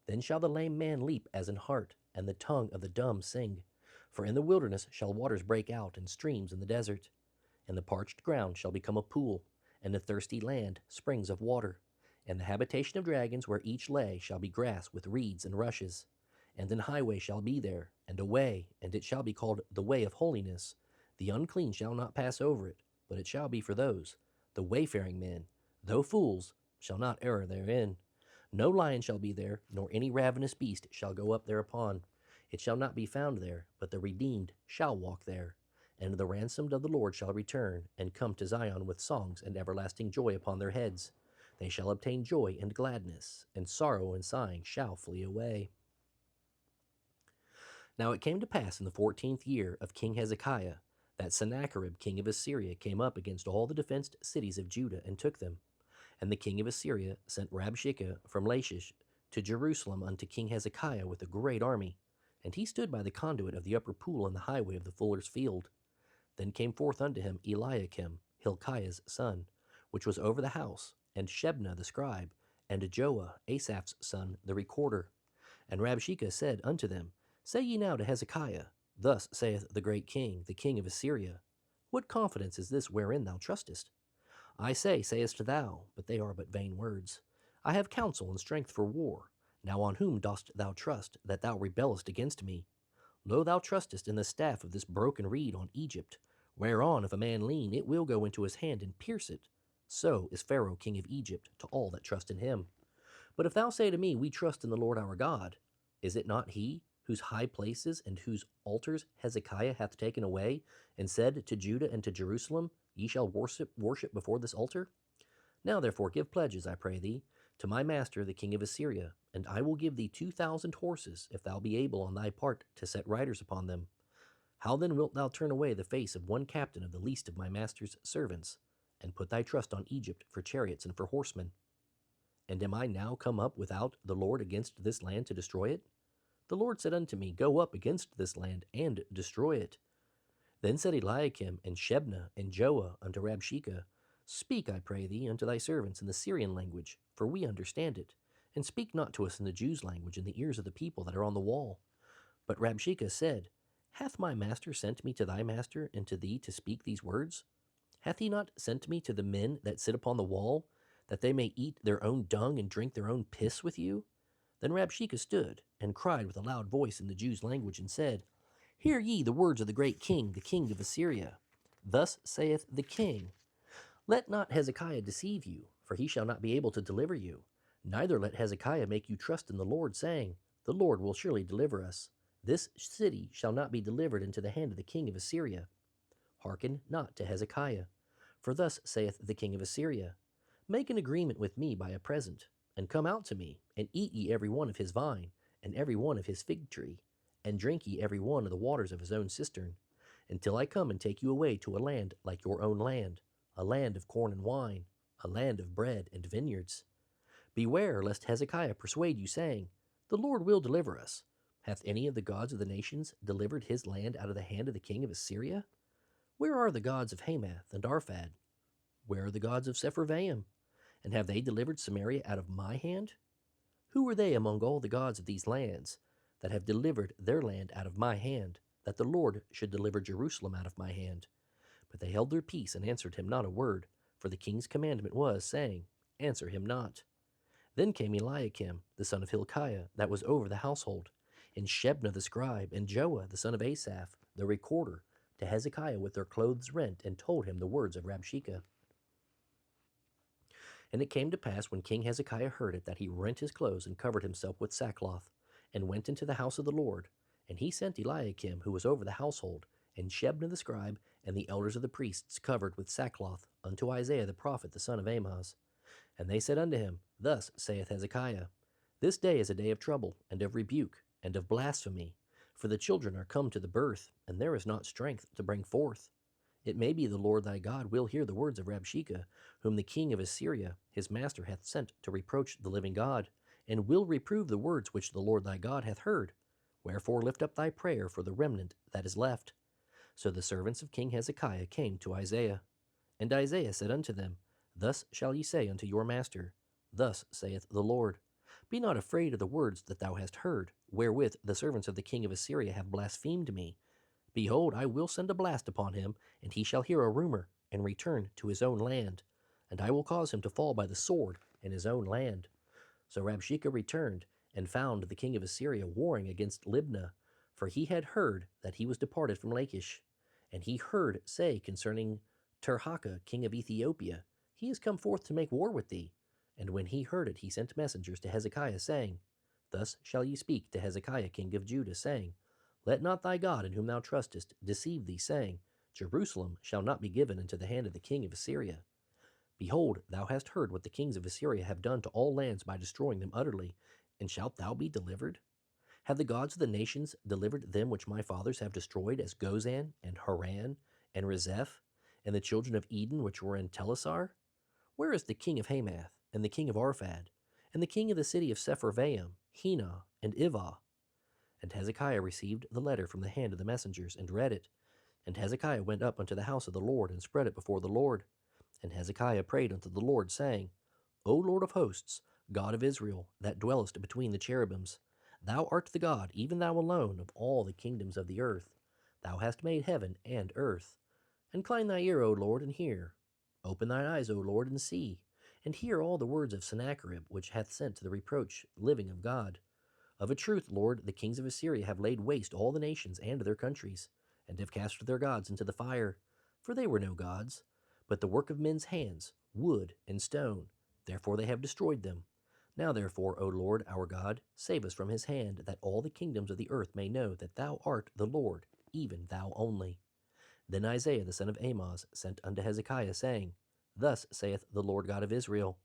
Then shall the lame man leap as an hart, and the tongue of the dumb sing. For in the wilderness shall waters break out, and streams in the desert. And the parched ground shall become a pool, and the thirsty land springs of water. And the habitation of dragons where each lay shall be grass with reeds and rushes. And an highway shall be there, and a way, and it shall be called the way of holiness. The unclean shall not pass over it, but it shall be for those, the wayfaring men, though fools, shall not err therein. No lion shall be there, nor any ravenous beast shall go up thereupon. It shall not be found there, but the redeemed shall walk there. And the ransomed of the Lord shall return, and come to Zion with songs and everlasting joy upon their heads. They shall obtain joy and gladness, and sorrow and sighing shall flee away. Now it came to pass in the 14th year of King Hezekiah, that Sennacherib king of Assyria came up against all the defenced cities of Judah, and took them. And the king of Assyria sent Rabshakeh from Lachish to Jerusalem unto King Hezekiah with a great army. And he stood by the conduit of the upper pool in the highway of the fuller's field. Then came forth unto him Eliakim, Hilkiah's son, which was over the house, and Shebna the scribe, and Joah, Asaph's son, the recorder. And Rabshakeh said unto them, Say ye now to Hezekiah, Thus saith the great king, the king of Assyria, What confidence is this wherein thou trustest? I say, sayest thou, but they are but vain words. I have counsel and strength for war. Now on whom dost thou trust, that thou rebellest against me? Lo, thou trustest in the staff of this broken reed on Egypt, whereon if a man lean, it will go into his hand and pierce it. So is Pharaoh king of Egypt to all that trust in him. But if thou say to me, We trust in the Lord our God, is it not he whose high places and whose altars Hezekiah hath taken away, and said to Judah and to Jerusalem, Ye shall worship before this altar? Now therefore give pledges, I pray thee, to my master the king of Assyria, and I will give thee 2,000 horses, if thou be able on thy part to set riders upon them. How then wilt thou turn away the face of one captain of the least of my master's servants, and put thy trust on Egypt for chariots and for horsemen? And am I now come up without the Lord against this land to destroy it? The Lord said unto me, Go up against this land, and destroy it. Then said Eliakim and Shebna and Joah unto Rabshakeh, Speak, I pray thee, unto thy servants in the Syrian language, for we understand it, and speak not to us in the Jews' language in the ears of the people that are on the wall. But Rabshakeh said, Hath my master sent me to thy master and to thee to speak these words? Hath he not sent me to the men that sit upon the wall, that they may eat their own dung and drink their own piss with you? Then Rabshakeh stood and cried with a loud voice in the Jews' language and said, Hear ye the words of the great king, the king of Assyria. Thus saith the king, Let not Hezekiah deceive you, for he shall not be able to deliver you. Neither let Hezekiah make you trust in the Lord, saying, The Lord will surely deliver us. This city shall not be delivered into the hand of the king of Assyria. Hearken not to Hezekiah. For thus saith the king of Assyria, Make an agreement with me by a present, and come out to me, and eat ye every one of his vine, and every one of his fig tree, and drink ye every one of the waters of his own cistern, until I come and take you away to a land like your own land, a land of corn and wine, a land of bread and vineyards. Beware lest Hezekiah persuade you, saying, The Lord will deliver us. Hath any of the gods of the nations delivered his land out of the hand of the king of Assyria? Where are the gods of Hamath and Arphad? Where are the gods of Sepharvaim? And have they delivered Samaria out of my hand? Who are they among all the gods of these lands that have delivered their land out of my hand, that the Lord should deliver Jerusalem out of my hand? But they held their peace and answered him not a word, for the king's commandment was, saying, Answer him not. Then came Eliakim, the son of Hilkiah, that was over the household, and Shebna the scribe, and Joah the son of Asaph, the recorder, to Hezekiah with their clothes rent, and told him the words of Rabshakeh. And it came to pass, when King Hezekiah heard it, that he rent his clothes and covered himself with sackcloth, and went into the house of the Lord. And he sent Eliakim, who was over the household, and Shebna the scribe, and the elders of the priests, covered with sackcloth, unto Isaiah the prophet, the son of Amoz. And they said unto him, Thus saith Hezekiah, This day is a day of trouble, and of rebuke, and of blasphemy, for the children are come to the birth, and there is not strength to bring forth. It may be the Lord thy God will hear the words of Rabshakeh, whom the king of Assyria, his master, hath sent to reproach the living God, and will reprove the words which the Lord thy God hath heard. Wherefore lift up thy prayer for the remnant that is left. So the servants of King Hezekiah came to Isaiah. And Isaiah said unto them, Thus shall ye say unto your master, Thus saith the Lord, Be not afraid of the words that thou hast heard, wherewith the servants of the king of Assyria have blasphemed me. Behold, I will send a blast upon him, and he shall hear a rumor, and return to his own land. And I will cause him to fall by the sword in his own land. So Rabshakeh returned, and found the king of Assyria warring against Libnah, for he had heard that he was departed from Lachish. And he heard say concerning Tirhakah, king of Ethiopia, He is come forth to make war with thee. And when he heard it, he sent messengers to Hezekiah, saying, Thus shall ye speak to Hezekiah, king of Judah, saying, Let not thy God, in whom thou trustest, deceive thee, saying, Jerusalem shall not be given into the hand of the king of Assyria. Behold, thou hast heard what the kings of Assyria have done to all lands by destroying them utterly, and shalt thou be delivered? Have the gods of the nations delivered them which my fathers have destroyed, as Gozan, and Haran, and Rezeph, and the children of Eden which were in Telassar? Where is the king of Hamath, and the king of Arphad, and the king of the city of Sepharvaim, Hena, and Ivah? And Hezekiah received the letter from the hand of the messengers, and read it. And Hezekiah went up unto the house of the Lord, and spread it before the Lord. And Hezekiah prayed unto the Lord, saying, O Lord of hosts, God of Israel, that dwellest between the cherubims, thou art the God, even thou alone, of all the kingdoms of the earth. Thou hast made heaven and earth. Incline thy ear, O Lord, and hear. Open thine eyes, O Lord, and see, and hear all the words of Sennacherib, which hath sent to the reproach living of God. Of a truth, Lord, the kings of Assyria have laid waste all the nations and their countries, and have cast their gods into the fire. For they were no gods, but the work of men's hands, wood and stone. Therefore they have destroyed them. Now therefore, O Lord our God, save us from his hand, that all the kingdoms of the earth may know that thou art the Lord, even thou only. Then Isaiah the son of Amoz sent unto Hezekiah, saying, Thus saith the Lord God of Israel,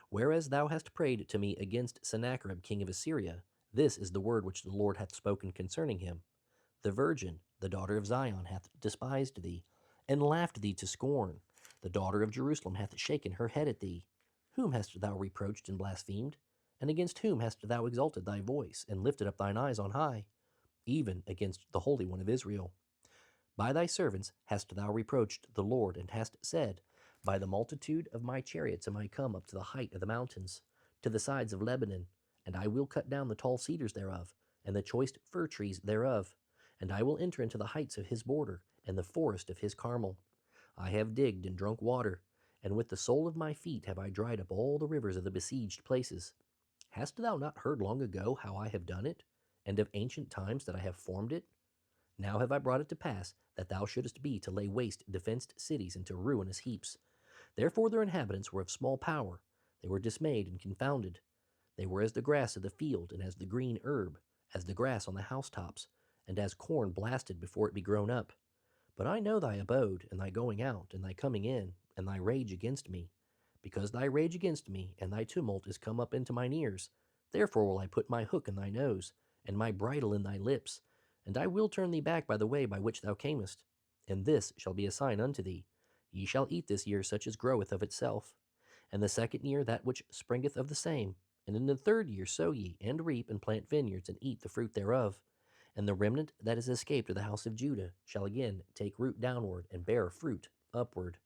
Whereas thou hast prayed to me against Sennacherib king of Assyria, this is the word which the Lord hath spoken concerning him. The virgin, the daughter of Zion, hath despised thee, and laughed thee to scorn. The daughter of Jerusalem hath shaken her head at thee. Whom hast thou reproached and blasphemed? And against whom hast thou exalted thy voice, and lifted up thine eyes on high? Even against the Holy One of Israel. By thy servants hast thou reproached the Lord, and hast said, By the multitude of my chariots am I come up to the height of the mountains, to the sides of Lebanon, and I will cut down the tall cedars thereof, and the choice fir trees thereof, and I will enter into the heights of his border, and the forest of his Carmel. I have digged and drunk water, and with the sole of my feet have I dried up all the rivers of the besieged places. Hast thou not heard long ago how I have done it, and of ancient times that I have formed it? Now have I brought it to pass that thou shouldest be to lay waste defenced cities into ruinous heaps. Therefore their inhabitants were of small power. They were dismayed and confounded. They were as the grass of the field, and as the green herb, as the grass on the housetops, and as corn blasted before it be grown up. But I know thy abode, and thy going out, and thy coming in, and thy rage against me. Because thy rage against me, and thy tumult is come up into mine ears, therefore will I put my hook in thy nose, and my bridle in thy lips, and I will turn thee back by the way by which thou camest. And this shall be a sign unto thee. Ye shall eat this year such as groweth of itself, and the second year that which springeth of the same. And in the third year sow ye, and reap, and plant vineyards, and eat the fruit thereof. And the remnant that is escaped of the house of Judah shall again take root downward, and bear fruit upward.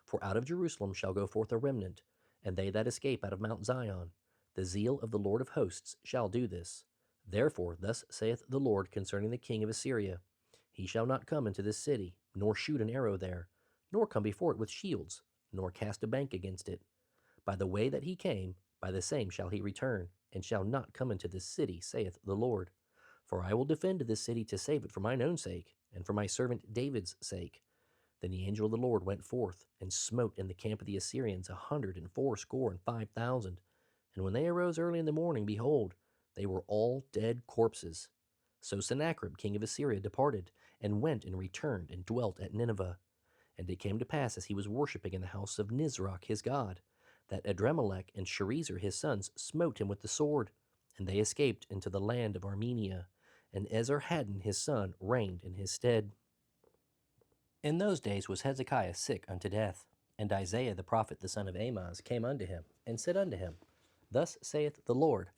For out of Jerusalem shall go forth a remnant, and they that escape out of Mount Zion. The zeal of the Lord of hosts shall do this. Therefore thus saith the Lord concerning the king of Assyria, He shall not come into this city, nor shoot an arrow there, nor come before it with shields, nor cast a bank against it. By the way that he came, by the same shall he return, and shall not come into this city, saith the Lord. For I will defend this city to save it for mine own sake, and for my servant David's sake. Then the angel of the Lord went forth, and smote in the camp of the Assyrians 185,000. And when they arose early in the morning, behold, they were all dead corpses. So Sennacherib king of Assyria departed, and went and returned, and dwelt at Nineveh. And it came to pass, as he was worshipping in the house of Nisroch his god, that Adremelech and Sharezer his sons smote him with the sword, and they escaped into the land of Armenia, and Esarhaddon his son reigned in his stead. In those days was Hezekiah sick unto death, and Isaiah the prophet the son of Amoz came unto him, and said unto him, Thus saith the Lord,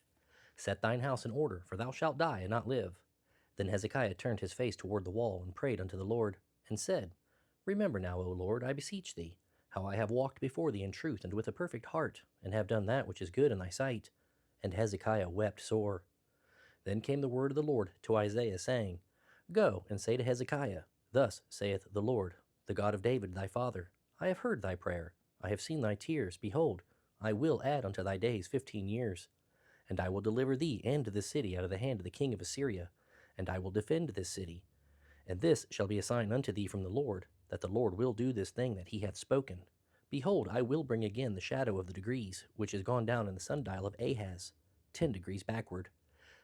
Set thine house in order, for thou shalt die and not live. Then Hezekiah turned his face toward the wall, and prayed unto the Lord, and said, Remember now, O Lord, I beseech thee, how I have walked before thee in truth and with a perfect heart, and have done that which is good in thy sight. And Hezekiah wept sore. Then came the word of the Lord to Isaiah, saying, Go and say to Hezekiah, Thus saith the Lord, the God of David thy father, I have heard thy prayer, I have seen thy tears, behold, I will add unto thy days 15 years. And I will deliver thee and this city out of the hand of the king of Assyria, and I will defend this city. And this shall be a sign unto thee from the Lord, that the Lord will do this thing that he hath spoken. Behold, I will bring again the shadow of the degrees, which is gone down in the sundial of Ahaz, 10 degrees backward.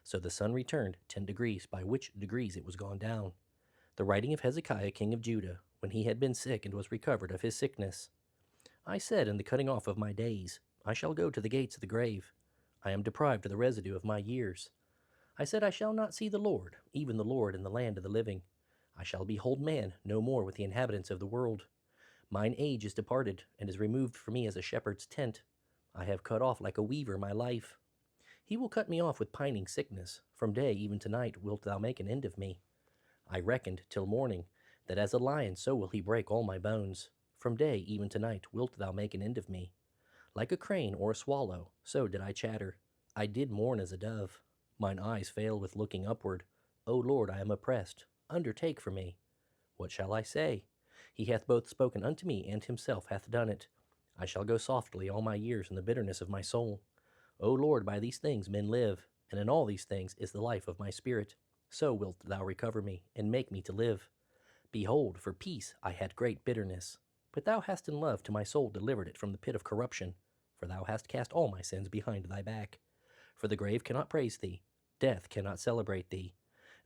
So the sun returned 10 degrees, by which degrees it was gone down. The writing of Hezekiah king of Judah, when he had been sick and was recovered of his sickness. I said in the cutting off of my days, I shall go to the gates of the grave. I am deprived of the residue of my years. I said, I shall not see the Lord, even the Lord in the land of the living. I shall behold man no more with the inhabitants of the world. Mine age is departed, and is removed from me as a shepherd's tent. I have cut off like a weaver my life. He will cut me off with pining sickness. From day even to night wilt thou make an end of me. I reckoned till morning, that as a lion so will he break all my bones. From day even to night wilt thou make an end of me. Like a crane or a swallow, so did I chatter. I did mourn as a dove. Mine eyes fail with looking upward. O Lord, I am oppressed. Undertake for me. What shall I say? He hath both spoken unto me, and himself hath done it. I shall go softly all my years in the bitterness of my soul. O Lord, by these things men live, and in all these things is the life of my spirit. So wilt thou recover me, and make me to live. Behold, for peace I had great bitterness. But thou hast in love to my soul delivered it from the pit of corruption. For thou hast cast all my sins behind thy back. For the grave cannot praise thee, death cannot celebrate thee.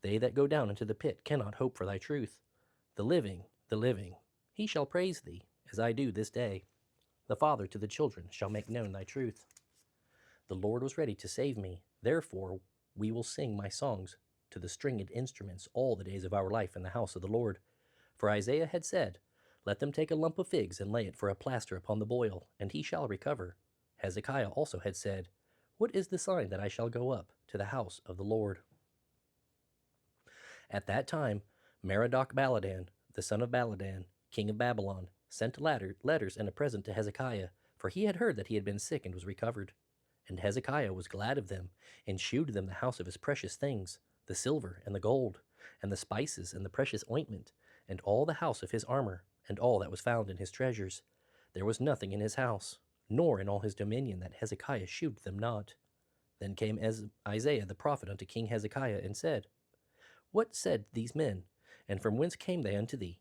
They that go down into the pit cannot hope for thy truth. The living, he shall praise thee, as I do this day. The father to the children shall make known thy truth. The Lord was ready to save me. Therefore we will sing my songs to the stringed instruments all the days of our life in the house of the Lord. For Isaiah had said, Let them take a lump of figs and lay it for a plaster upon the boil, and he shall recover. Hezekiah also had said, What is the sign that I shall go up to the house of the Lord? At that time Merodach Baladan, the son of Baladan, king of Babylon, sent letters and a present to Hezekiah, for he had heard that he had been sick and was recovered. And Hezekiah was glad of them, and shewed them the house of his precious things, the silver and the gold, and the spices and the precious ointment, and all the house of his armor, and all that was found in his treasures. There was nothing in his house, nor in all his dominion, that Hezekiah shewed them not. Then came Isaiah the prophet unto King Hezekiah, and said, What said these men, and from whence came they unto thee?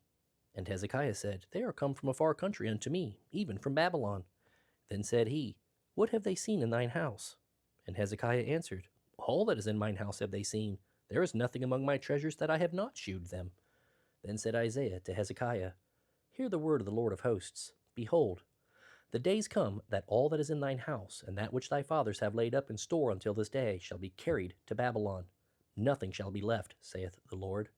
And Hezekiah said, They are come from a far country unto me, even from Babylon. Then said he, What have they seen in thine house? And Hezekiah answered, All that is in mine house have they seen. There is nothing among my treasures that I have not shewed them. Then said Isaiah to Hezekiah, Hear the word of the Lord of hosts. Behold, the days come that all that is in thine house, and that which thy fathers have laid up in store until this day, shall be carried to Babylon. Nothing shall be left, saith the Lord.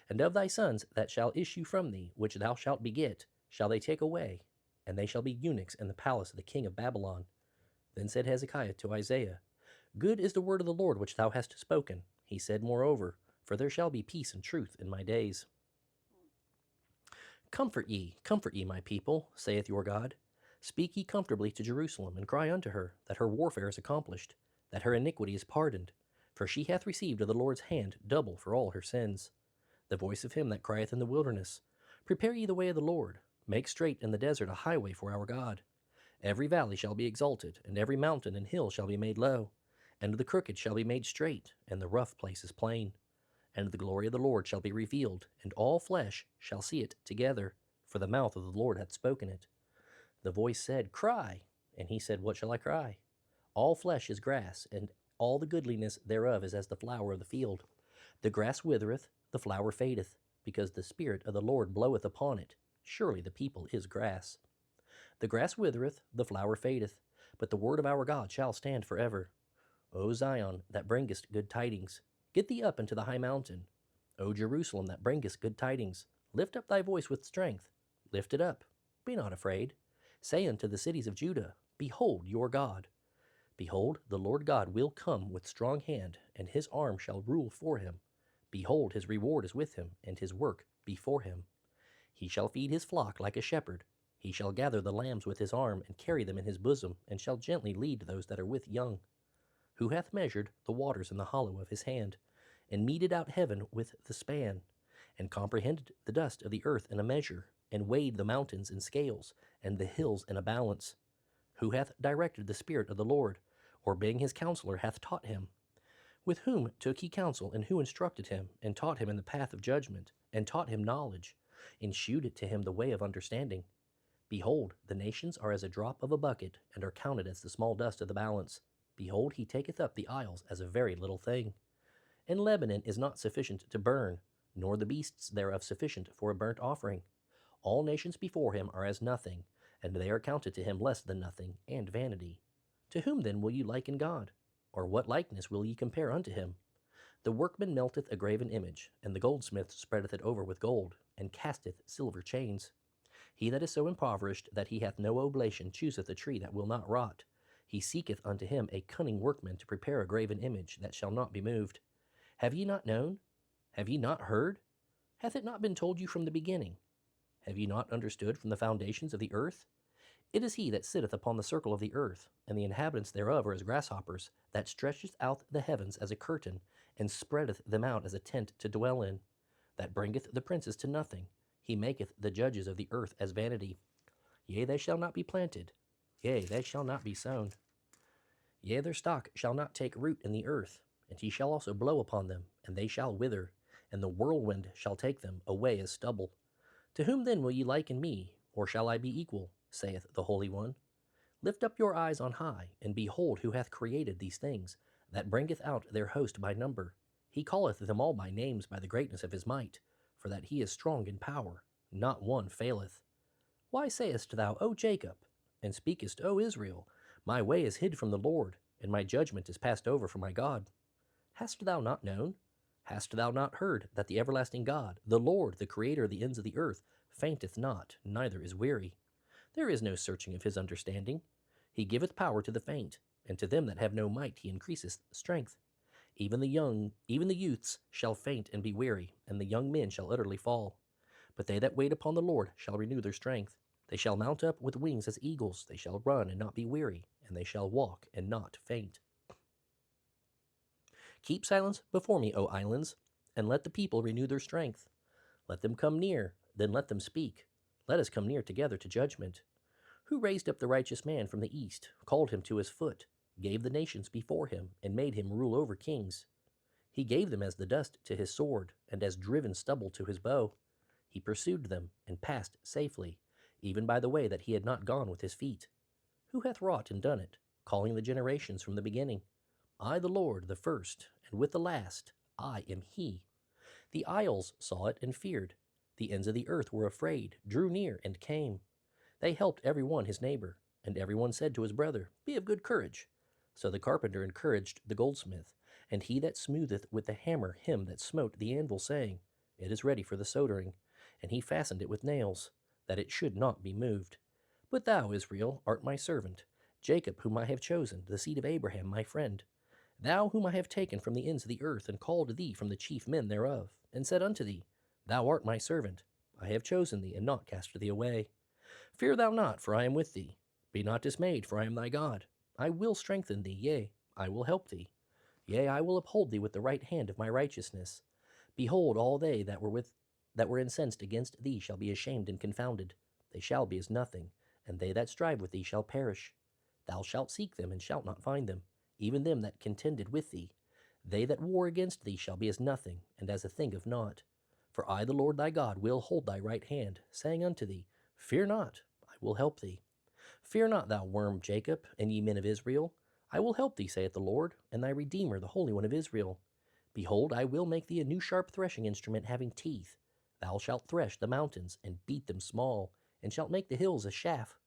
And of thy sons that shall issue from thee, which thou shalt beget, shall they take away, and they shall be eunuchs in the palace of the king of Babylon. Then said Hezekiah to Isaiah, Good is the word of the Lord which thou hast spoken. He said moreover, For there shall be peace and truth in my days. Comfort ye, my people, saith your God. Speak ye comfortably to Jerusalem, and cry unto her, that her warfare is accomplished, that her iniquity is pardoned, for she hath received of the Lord's hand double for all her sins. The voice of him that crieth in the wilderness, Prepare ye the way of the Lord, make straight in the desert a highway for our God. Every valley shall be exalted, and every mountain and hill shall be made low, and the crooked shall be made straight, and the rough places plain. And the glory of the Lord shall be revealed, and all flesh shall see it together, for the mouth of the Lord hath spoken it. The voice said, Cry. And he said, What shall I cry? All flesh is grass, and all the goodliness thereof is as the flower of the field. The grass withereth, the flower fadeth, because the Spirit of the Lord bloweth upon it. Surely the people is grass. The grass withereth, the flower fadeth, but the word of our God shall stand forever. O Zion, that bringest good tidings, get thee up into the high mountain. O Jerusalem, that bringest good tidings, lift up thy voice with strength. Lift it up. Be not afraid. Say unto the cities of Judah, Behold your God. Behold, the Lord God will come with strong hand, and his arm shall rule for him. Behold, his reward is with him, and his work before him. He shall feed his flock like a shepherd. He shall gather the lambs with his arm, and carry them in his bosom, and shall gently lead those that are with young. Who hath measured the waters in the hollow of his hand, and meted out heaven with the span, and comprehended the dust of the earth in a measure, and weighed the mountains in scales, and the hills in a balance? Who hath directed the Spirit of the Lord, or being his counselor hath taught him? With whom took he counsel, and who instructed him, and taught him in the path of judgment, and taught him knowledge, and shewed it to him the way of understanding? Behold, the nations are as a drop of a bucket, and are counted as the small dust of the balance. Behold, he taketh up the isles as a very little thing. And Lebanon is not sufficient to burn, nor the beasts thereof sufficient for a burnt offering. All nations before him are as nothing, and they are counted to him less than nothing, and vanity. To whom then will you liken God? Or what likeness will ye compare unto him? The workman melteth a graven image, and the goldsmith spreadeth it over with gold, and casteth silver chains. He that is so impoverished that he hath no oblation chooseth a tree that will not rot. He seeketh unto him a cunning workman to prepare a graven image that shall not be moved. Have ye not known? Have ye not heard? Hath it not been told you from the beginning? Have ye not understood from the foundations of the earth? It is he that sitteth upon the circle of the earth, and the inhabitants thereof are as grasshoppers, that stretcheth out the heavens as a curtain, and spreadeth them out as a tent to dwell in, that bringeth the princes to nothing. He maketh the judges of the earth as vanity. Yea, they shall not be planted. Yea, they shall not be sown. Yea, their stock shall not take root in the earth, and he shall also blow upon them, and they shall wither, and the whirlwind shall take them away as stubble. To whom then will ye liken me, or shall I be equal? Saith the Holy One. Lift up your eyes on high, and behold who hath created these things, that bringeth out their host by number. He calleth them all by names by the greatness of his might, for that he is strong in power, not one faileth. Why sayest thou, O Jacob, and speakest, O Israel, My way is hid from the Lord, and my judgment is passed over from my God? Hast thou not known? Hast thou not heard that the everlasting God, the Lord, the Creator of the ends of the earth, fainteth not, neither is weary? There is no searching of his understanding. He giveth power to the faint, and to them that have no might he increaseth strength. Even the youths shall faint and be weary, and the young men shall utterly fall. But they that wait upon the Lord shall renew their strength. They shall mount up with wings as eagles. They shall run and not be weary, and they shall walk and not faint. Keep silence before me, O islands, and let the people renew their strength. Let them come near, then let them speak. Let us come near together to judgment. Who raised up the righteous man from the east, called him to his foot, gave the nations before him, and made him rule over kings? He gave them as the dust to his sword, and as driven stubble to his bow. He pursued them, and passed safely, even by the way that he had not gone with his feet. Who hath wrought and done it, calling the generations from the beginning? I, the Lord, the first, and with the last, I am he. The isles saw it and feared. The ends of the earth were afraid, drew near, and came. They helped every one his neighbor, and every one said to his brother, Be of good courage. So the carpenter encouraged the goldsmith, and he that smootheth with the hammer him that smote the anvil, saying, It is ready for the soldering. And he fastened it with nails, that it should not be moved. But thou, Israel, art my servant, Jacob whom I have chosen, the seed of Abraham my friend. Thou whom I have taken from the ends of the earth, and called thee from the chief men thereof, and said unto thee, Thou art my servant. I have chosen thee, and not cast thee away. Fear thou not, for I am with thee. Be not dismayed, for I am thy God. I will strengthen thee, yea, I will help thee. Yea, I will uphold thee with the right hand of my righteousness. Behold, all they that were incensed against thee shall be ashamed and confounded. They shall be as nothing, and they that strive with thee shall perish. Thou shalt seek them, and shalt not find them, even them that contended with thee. They that war against thee shall be as nothing, and as a thing of naught. For I, the Lord thy God, will hold thy right hand, saying unto thee, Fear not, I will help thee. Fear not, thou worm Jacob, and ye men of Israel. I will help thee, saith the Lord, and thy Redeemer, the Holy One of Israel. Behold, I will make thee a new sharp threshing instrument having teeth. Thou shalt thresh the mountains, and beat them small, and shalt make the hills a chaff.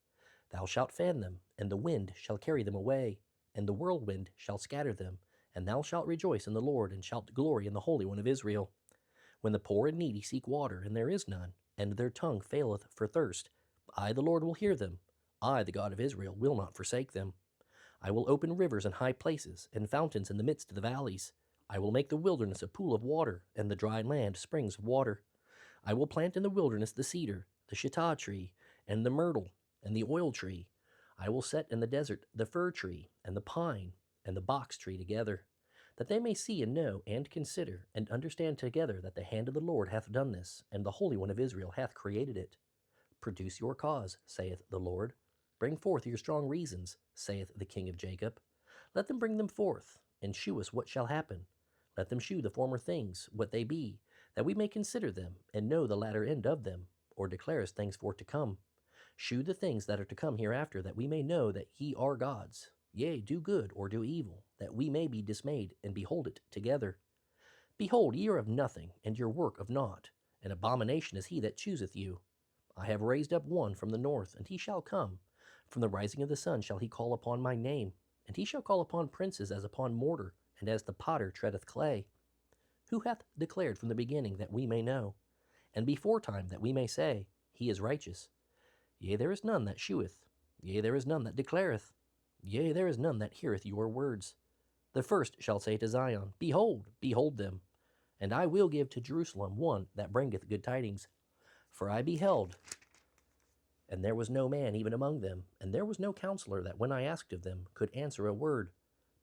Thou shalt fan them, and the wind shall carry them away, and the whirlwind shall scatter them. And thou shalt rejoice in the Lord, and shalt glory in the Holy One of Israel. When the poor and needy seek water, and there is none, and their tongue faileth for thirst, I, the Lord, will hear them. I, the God of Israel, will not forsake them. I will open rivers in high places, and fountains in the midst of the valleys. I will make the wilderness a pool of water, and the dry land springs of water. I will plant in the wilderness the cedar, the shittah tree, and the myrtle, and the oil tree. I will set in the desert the fir tree, and the pine, and the box tree together, that they may see and know, and consider, and understand together that the hand of the Lord hath done this, and the Holy One of Israel hath created it. Produce your cause, saith the Lord. Bring forth your strong reasons, saith the King of Jacob. Let them bring them forth, and shew us what shall happen. Let them shew the former things, what they be, that we may consider them, and know the latter end of them, or declare us things for to come. Shew the things that are to come hereafter, that we may know that ye are gods. Yea, do good, or do evil, that we may be dismayed, and behold it together. Behold, ye are of nothing, and your work of naught. An abomination is he that chooseth you. I have raised up one from the north, and he shall come. From the rising of the sun shall he call upon my name, and he shall call upon princes as upon mortar, and as the potter treadeth clay. Who hath declared from the beginning, that we may know, and before time, that we may say, He is righteous? Yea, there is none that sheweth, yea, there is none that declareth, yea, there is none that heareth your words. The first shall say to Zion, Behold, behold them. And I will give to Jerusalem one that bringeth good tidings. For I beheld, and there was no man even among them, and there was no counselor that when I asked of them could answer a word.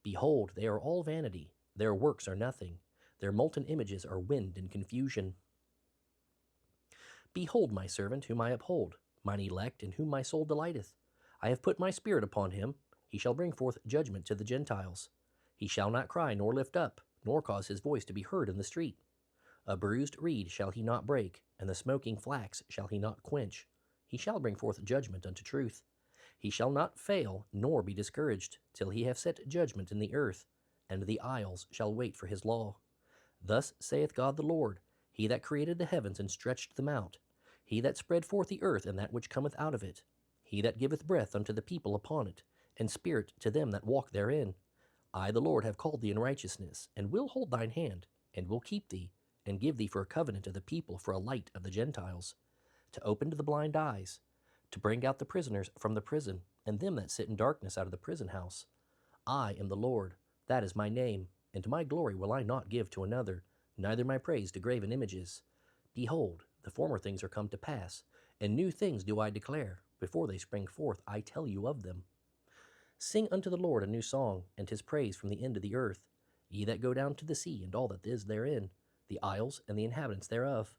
Behold, they are all vanity, their works are nothing, their molten images are wind and confusion. Behold my servant whom I uphold, mine elect in whom my soul delighteth. I have put my spirit upon him, he shall bring forth judgment to the Gentiles. He shall not cry nor lift up, nor cause his voice to be heard in the street. A bruised reed shall he not break, and the smoking flax shall he not quench. He shall bring forth judgment unto truth. He shall not fail, nor be discouraged, till he have set judgment in the earth, and the isles shall wait for his law. Thus saith God the Lord, He that created the heavens and stretched them out, He that spread forth the earth and that which cometh out of it, He that giveth breath unto the people upon it, and spirit to them that walk therein. I the Lord have called thee in righteousness, and will hold thine hand, and will keep thee, and give thee for a covenant of the people, for a light of the Gentiles, to open to the blind eyes, to bring out the prisoners from the prison, and them that sit in darkness out of the prison house. I am the Lord, that is my name, and my glory will I not give to another, neither my praise to graven images. Behold, the former things are come to pass, and new things do I declare. Before they spring forth, I tell you of them. Sing unto the Lord a new song, and his praise from the end of the earth. Ye that go down to the sea, and all that is therein, the isles and the inhabitants thereof.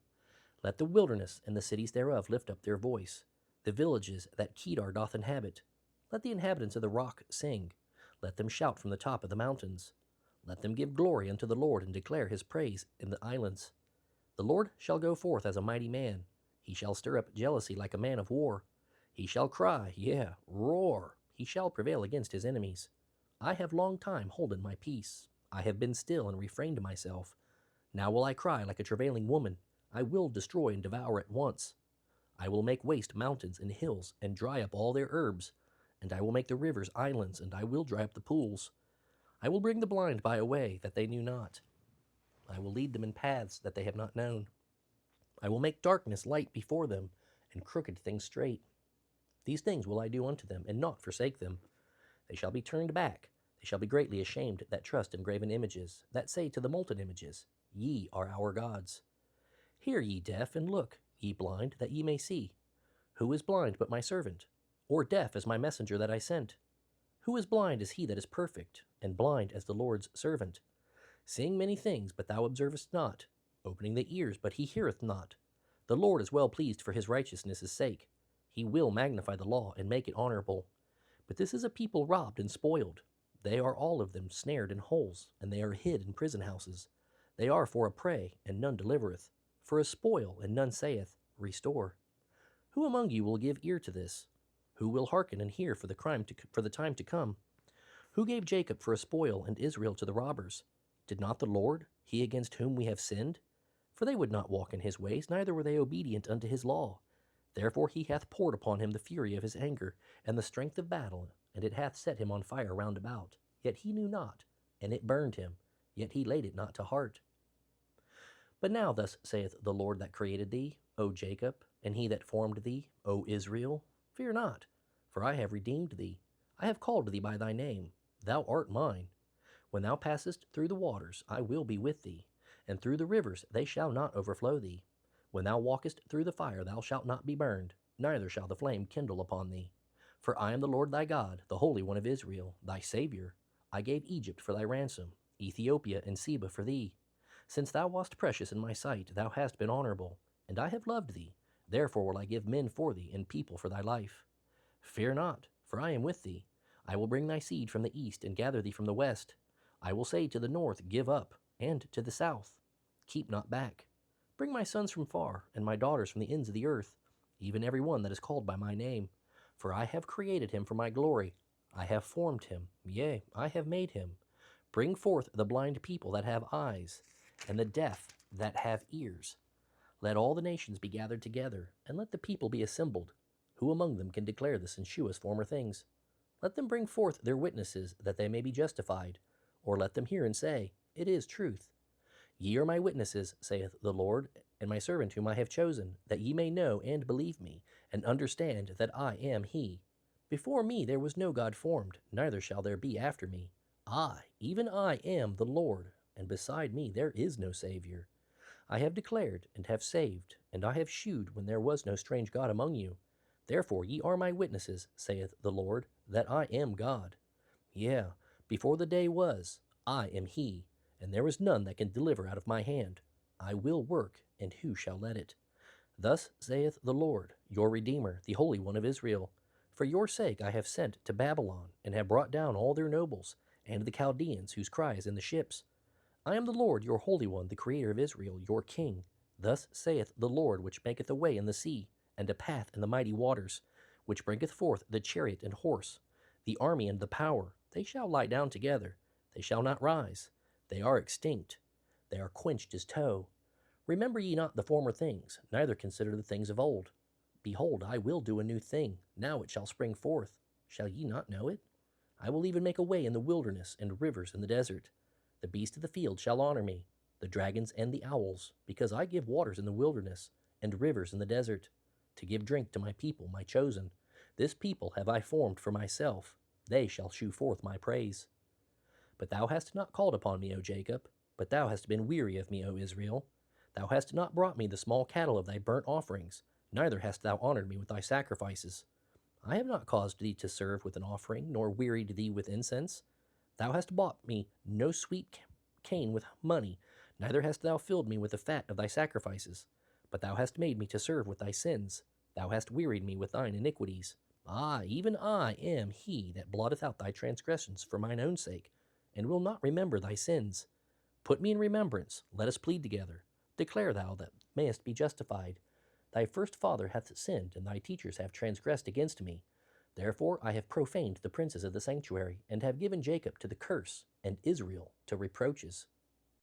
Let the wilderness and the cities thereof lift up their voice, the villages that Kedar doth inhabit. Let the inhabitants of the rock sing. Let them shout from the top of the mountains. Let them give glory unto the Lord, and declare his praise in the islands. The Lord shall go forth as a mighty man. He shall stir up jealousy like a man of war. He shall cry, yea, roar. He shall prevail against his enemies. I have long time holden my peace. I have been still and refrained myself. Now will I cry like a travailing woman. I will destroy and devour at once. I will make waste mountains and hills, and dry up all their herbs. And I will make the rivers islands, and I will dry up the pools. I will bring the blind by a way that they knew not. I will lead them in paths that they have not known. I will make darkness light before them, and crooked things straight. These things will I do unto them, and not forsake them. They shall be turned back. They shall be greatly ashamed that trust in graven images, that say to the molten images, Ye are our gods. Hear, ye deaf, and look, ye blind, that ye may see. Who is blind but my servant? Or deaf as my messenger that I sent? Who is blind as he that is perfect, and blind as the Lord's servant? Seeing many things, but thou observest not, opening the ears, but he heareth not. The Lord is well pleased for his righteousness' sake. He will magnify the law and make it honorable. But this is a people robbed and spoiled. They are all of them snared in holes, and they are hid in prison houses. They are for a prey, and none delivereth, for a spoil, and none saith, Restore. Who among you will give ear to this? Who will hearken and hear for the time to come? Who gave Jacob for a spoil, and Israel to the robbers? Did not the Lord, he against whom we have sinned? For they would not walk in his ways, neither were they obedient unto his law. Therefore he hath poured upon him the fury of his anger, and the strength of battle, and it hath set him on fire round about. Yet he knew not, and it burned him, yet he laid it not to heart. But now thus saith the Lord that created thee, O Jacob, and he that formed thee, O Israel, Fear not, for I have redeemed thee. I have called thee by thy name. Thou art mine. When thou passest through the waters, I will be with thee, and through the rivers they shall not overflow thee. When thou walkest through the fire, thou shalt not be burned, neither shall the flame kindle upon thee. For I am the Lord thy God, the Holy One of Israel, thy Saviour. I gave Egypt for thy ransom, Ethiopia and Seba for thee. Since thou wast precious in my sight, thou hast been honorable, and I have loved thee. Therefore will I give men for thee, and people for thy life. Fear not, for I am with thee. I will bring thy seed from the east, and gather thee from the west. I will say to the north, Give up, and to the south, Keep not back. Bring my sons from far, and my daughters from the ends of the earth, even every one that is called by my name. For I have created him for my glory. I have formed him, yea, I have made him. Bring forth the blind people that have eyes, and the deaf that have ears. Let all the nations be gathered together, and let the people be assembled. Who among them can declare this and shew us former things? Let them bring forth their witnesses, that they may be justified. Or let them hear and say, It is truth. Ye are my witnesses, saith the Lord, and my servant whom I have chosen, that ye may know and believe me, and understand that I am he. Before me there was no God formed, neither shall there be after me. I, even I, am the Lord, and beside me there is no Savior. I have declared, and have saved, and I have shewed when there was no strange God among you. Therefore ye are my witnesses, saith the Lord, that I am God. Yea, before the day was, I am he, and there is none that can deliver out of my hand. I will work, and who shall let it? Thus saith the Lord, your Redeemer, the Holy One of Israel. For your sake I have sent to Babylon, and have brought down all their nobles, and the Chaldeans whose cry is in the ships. I am the Lord, your Holy One, the Creator of Israel, your King. Thus saith the Lord, which maketh a way in the sea, and a path in the mighty waters, which bringeth forth the chariot and horse, the army and the power. They shall lie down together, they shall not rise. They are extinct, they are quenched as tow. Remember ye not the former things, neither consider the things of old. Behold, I will do a new thing, now it shall spring forth. Shall ye not know it? I will even make a way in the wilderness, and rivers in the desert. The beasts of the field shall honor me, the dragons and the owls, because I give waters in the wilderness, and rivers in the desert, to give drink to my people, my chosen. This people have I formed for myself, they shall shew forth my praise. But thou hast not called upon me, O Jacob, but thou hast been weary of me, O Israel. Thou hast not brought me the small cattle of thy burnt offerings, neither hast thou honored me with thy sacrifices. I have not caused thee to serve with an offering, nor wearied thee with incense. Thou hast bought me no sweet cane with money, neither hast thou filled me with the fat of thy sacrifices. But thou hast made me to serve with thy sins. Thou hast wearied me with thine iniquities. Even I am he that blotteth out thy transgressions for mine own sake, and will not remember thy sins. Put me in remembrance, let us plead together. Declare thou that mayest be justified. Thy first father hath sinned, and thy teachers have transgressed against me. Therefore I have profaned the princes of the sanctuary, and have given Jacob to the curse, and Israel to reproaches.